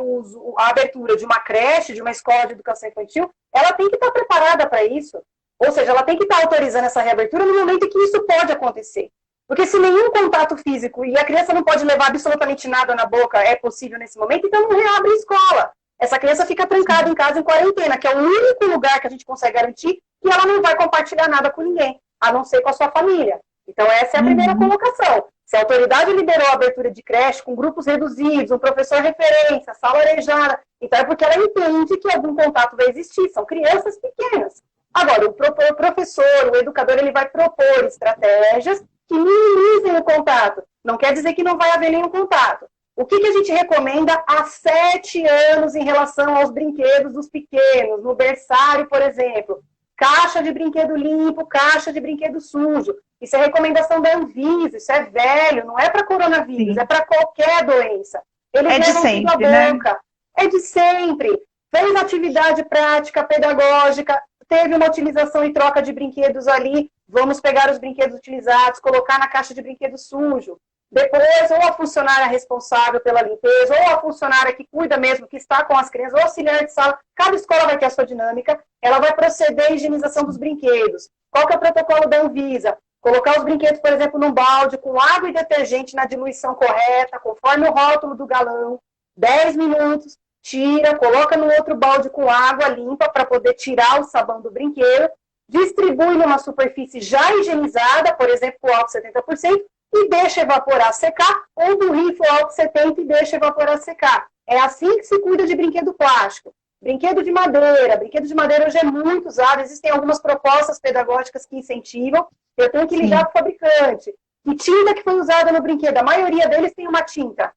[SPEAKER 2] a abertura de uma creche, de uma escola de educação infantil, ela tem que estar preparada para isso. Ou seja, ela tem que estar autorizando essa reabertura no momento em que isso pode acontecer. Porque se nenhum contato físico e a criança não pode levar absolutamente nada na boca é possível nesse momento, então não reabre a escola. Essa criança fica trancada em casa em quarentena, que é o único lugar que a gente consegue garantir que ela não vai compartilhar nada com ninguém, a não ser com a sua família. Então, essa é a primeira colocação. Se a autoridade liberou a abertura de creche com grupos reduzidos, um professor referência, sala arejada, então é porque ela entende que algum contato vai existir. São crianças pequenas. Agora, o professor, o educador, ele vai propor estratégias que minimizem o contato. Não quer dizer que não vai haver nenhum contato. O que a gente recomenda há 7 anos em relação aos brinquedos dos pequenos, no berçário, por exemplo? Caixa de brinquedo limpo, caixa de brinquedo sujo. Isso é recomendação da Anvisa, isso é velho, não é para coronavírus, é para qualquer doença. Eles levam tudo à boca. Né? É de sempre. Fez atividade prática, pedagógica, teve uma utilização e troca de brinquedos ali, vamos pegar os brinquedos utilizados, colocar na caixa de brinquedo sujo. Depois, ou a funcionária responsável pela limpeza, ou a funcionária que cuida mesmo, que está com as crianças, ou auxiliar de sala. Cada escola vai ter a sua dinâmica. Ela vai proceder à higienização dos brinquedos. Qual que é o protocolo da Anvisa? Colocar os brinquedos, por exemplo, num balde com água e detergente na diluição correta, conforme o rótulo do galão. 10 minutos, tira, coloca no outro balde com água limpa para poder tirar o sabão do brinquedo. Distribui numa superfície já higienizada, por exemplo, com álcool 70%, e deixa evaporar, secar, ou borrifa o álcool 70 e deixa evaporar, secar. É assim que se cuida de brinquedo plástico. Brinquedo de madeira hoje é muito usado, existem algumas propostas pedagógicas que incentivam, eu tenho que ligar para o fabricante. Que tinta que foi usada no brinquedo? A maioria deles tem uma tinta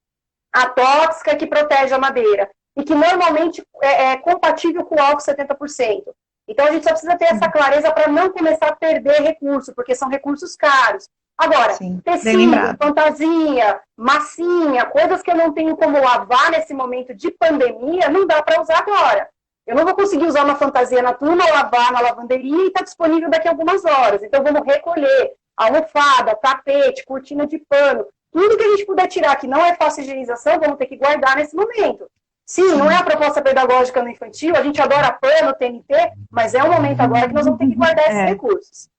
[SPEAKER 2] atóxica que protege a madeira, e que normalmente é compatível com o álcool 70%. Então a gente só precisa ter essa clareza para não começar a perder recurso, porque são recursos caros. Agora,
[SPEAKER 1] Sim,
[SPEAKER 2] tecido, fantasia, massinha, coisas que eu não tenho como lavar nesse momento de pandemia, não dá para usar agora. Eu não vou conseguir usar uma fantasia na turma, lavar na lavanderia e está disponível daqui a algumas horas. Então vamos recolher almofada, tapete, cortina de pano, tudo que a gente puder tirar que não é fácil higienização, vamos ter que guardar nesse momento. Sim, não é a proposta pedagógica no infantil, a gente adora pano, TNT, mas é o momento agora que nós vamos ter que guardar esses recursos.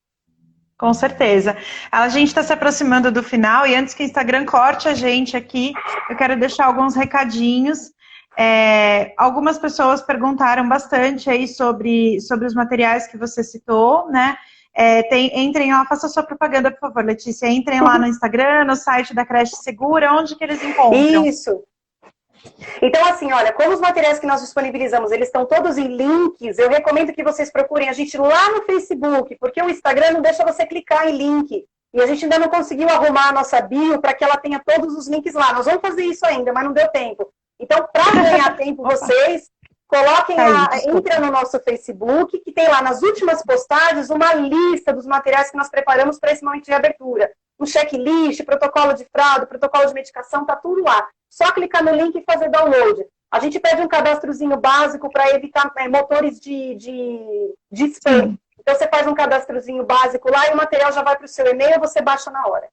[SPEAKER 1] Com certeza. A gente está se aproximando do final e antes que o Instagram corte a gente aqui, eu quero deixar alguns recadinhos. Algumas pessoas perguntaram bastante aí sobre os materiais que você citou, né? Entrem lá, faça sua propaganda, por favor, Letícia. Entrem lá no Instagram, no site da Creche Segura, onde que eles encontram?
[SPEAKER 2] Isso. Então, assim, olha, como os materiais que nós disponibilizamos, eles estão todos em links, eu recomendo que vocês procurem a gente lá no Facebook, porque o Instagram não deixa você clicar em link. E a gente ainda não conseguiu arrumar a nossa bio para que ela tenha todos os links lá. Nós vamos fazer isso ainda, mas não deu tempo. Então, para ganhar tempo, vocês coloquem entrem no nosso Facebook, que tem lá nas últimas postagens uma lista dos materiais que nós preparamos para esse momento de abertura. Um checklist, protocolo de fralda, protocolo de medicação, tá tudo lá. Só clicar no link e fazer download. A gente pede um cadastrozinho básico para evitar motores de spam. Então, você faz um cadastrozinho básico lá e o material já vai para o seu e-mail e você baixa na hora.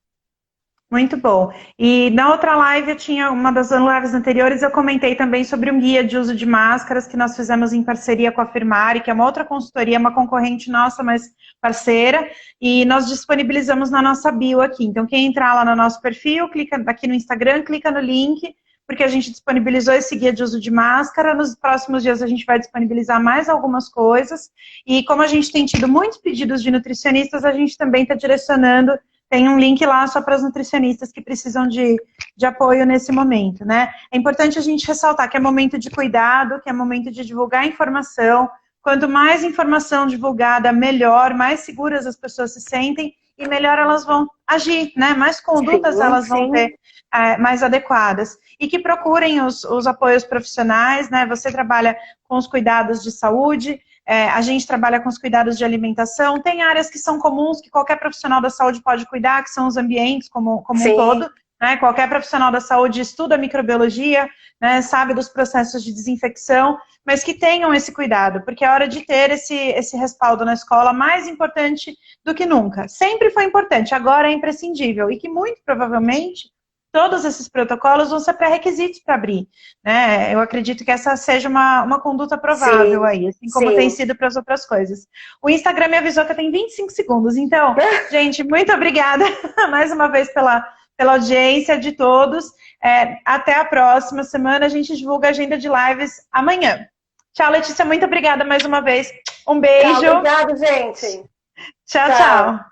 [SPEAKER 1] Muito bom. E na outra live, uma das lives anteriores, eu comentei também sobre um guia de uso de máscaras que nós fizemos em parceria com a Firmari, que é uma outra consultoria, uma concorrente nossa, mas parceira, e nós disponibilizamos na nossa bio aqui. Então, quem entrar lá no nosso perfil, clica aqui no Instagram, clica no link, porque a gente disponibilizou esse guia de uso de máscara. Nos próximos dias a gente vai disponibilizar mais algumas coisas. E como a gente tem tido muitos pedidos de nutricionistas, a gente também está direcionando. Tem um link lá só para os nutricionistas que precisam de apoio nesse momento, né? É importante a gente ressaltar que é momento de cuidado, que é momento de divulgar informação. Quanto mais informação divulgada, melhor, mais seguras as pessoas se sentem e melhor elas vão agir, né? Mais condutas elas vão ter mais adequadas. E que procurem os apoios profissionais, né? Você trabalha com os cuidados de saúde, a gente trabalha com os cuidados de alimentação, tem áreas que são comuns, que qualquer profissional da saúde pode cuidar, que são os ambientes como um todo, né? Qualquer profissional da saúde estuda microbiologia, né? Sabe dos processos de desinfecção, mas que tenham esse cuidado, porque é hora de ter esse respaldo na escola, mais importante do que nunca. Sempre foi importante, agora é imprescindível, e que muito provavelmente todos esses protocolos vão ser pré-requisitos para abrir, né? Eu acredito que essa seja uma conduta provável aí, assim como tem sido para as outras coisas. O Instagram me avisou que eu tenho 25 segundos, então, gente, muito obrigada mais uma vez pela audiência de todos. Até a próxima semana, a gente divulga a agenda de lives amanhã. Tchau, Letícia, muito obrigada mais uma vez. Um beijo.
[SPEAKER 2] Obrigado, gente.
[SPEAKER 1] Tchau, tchau.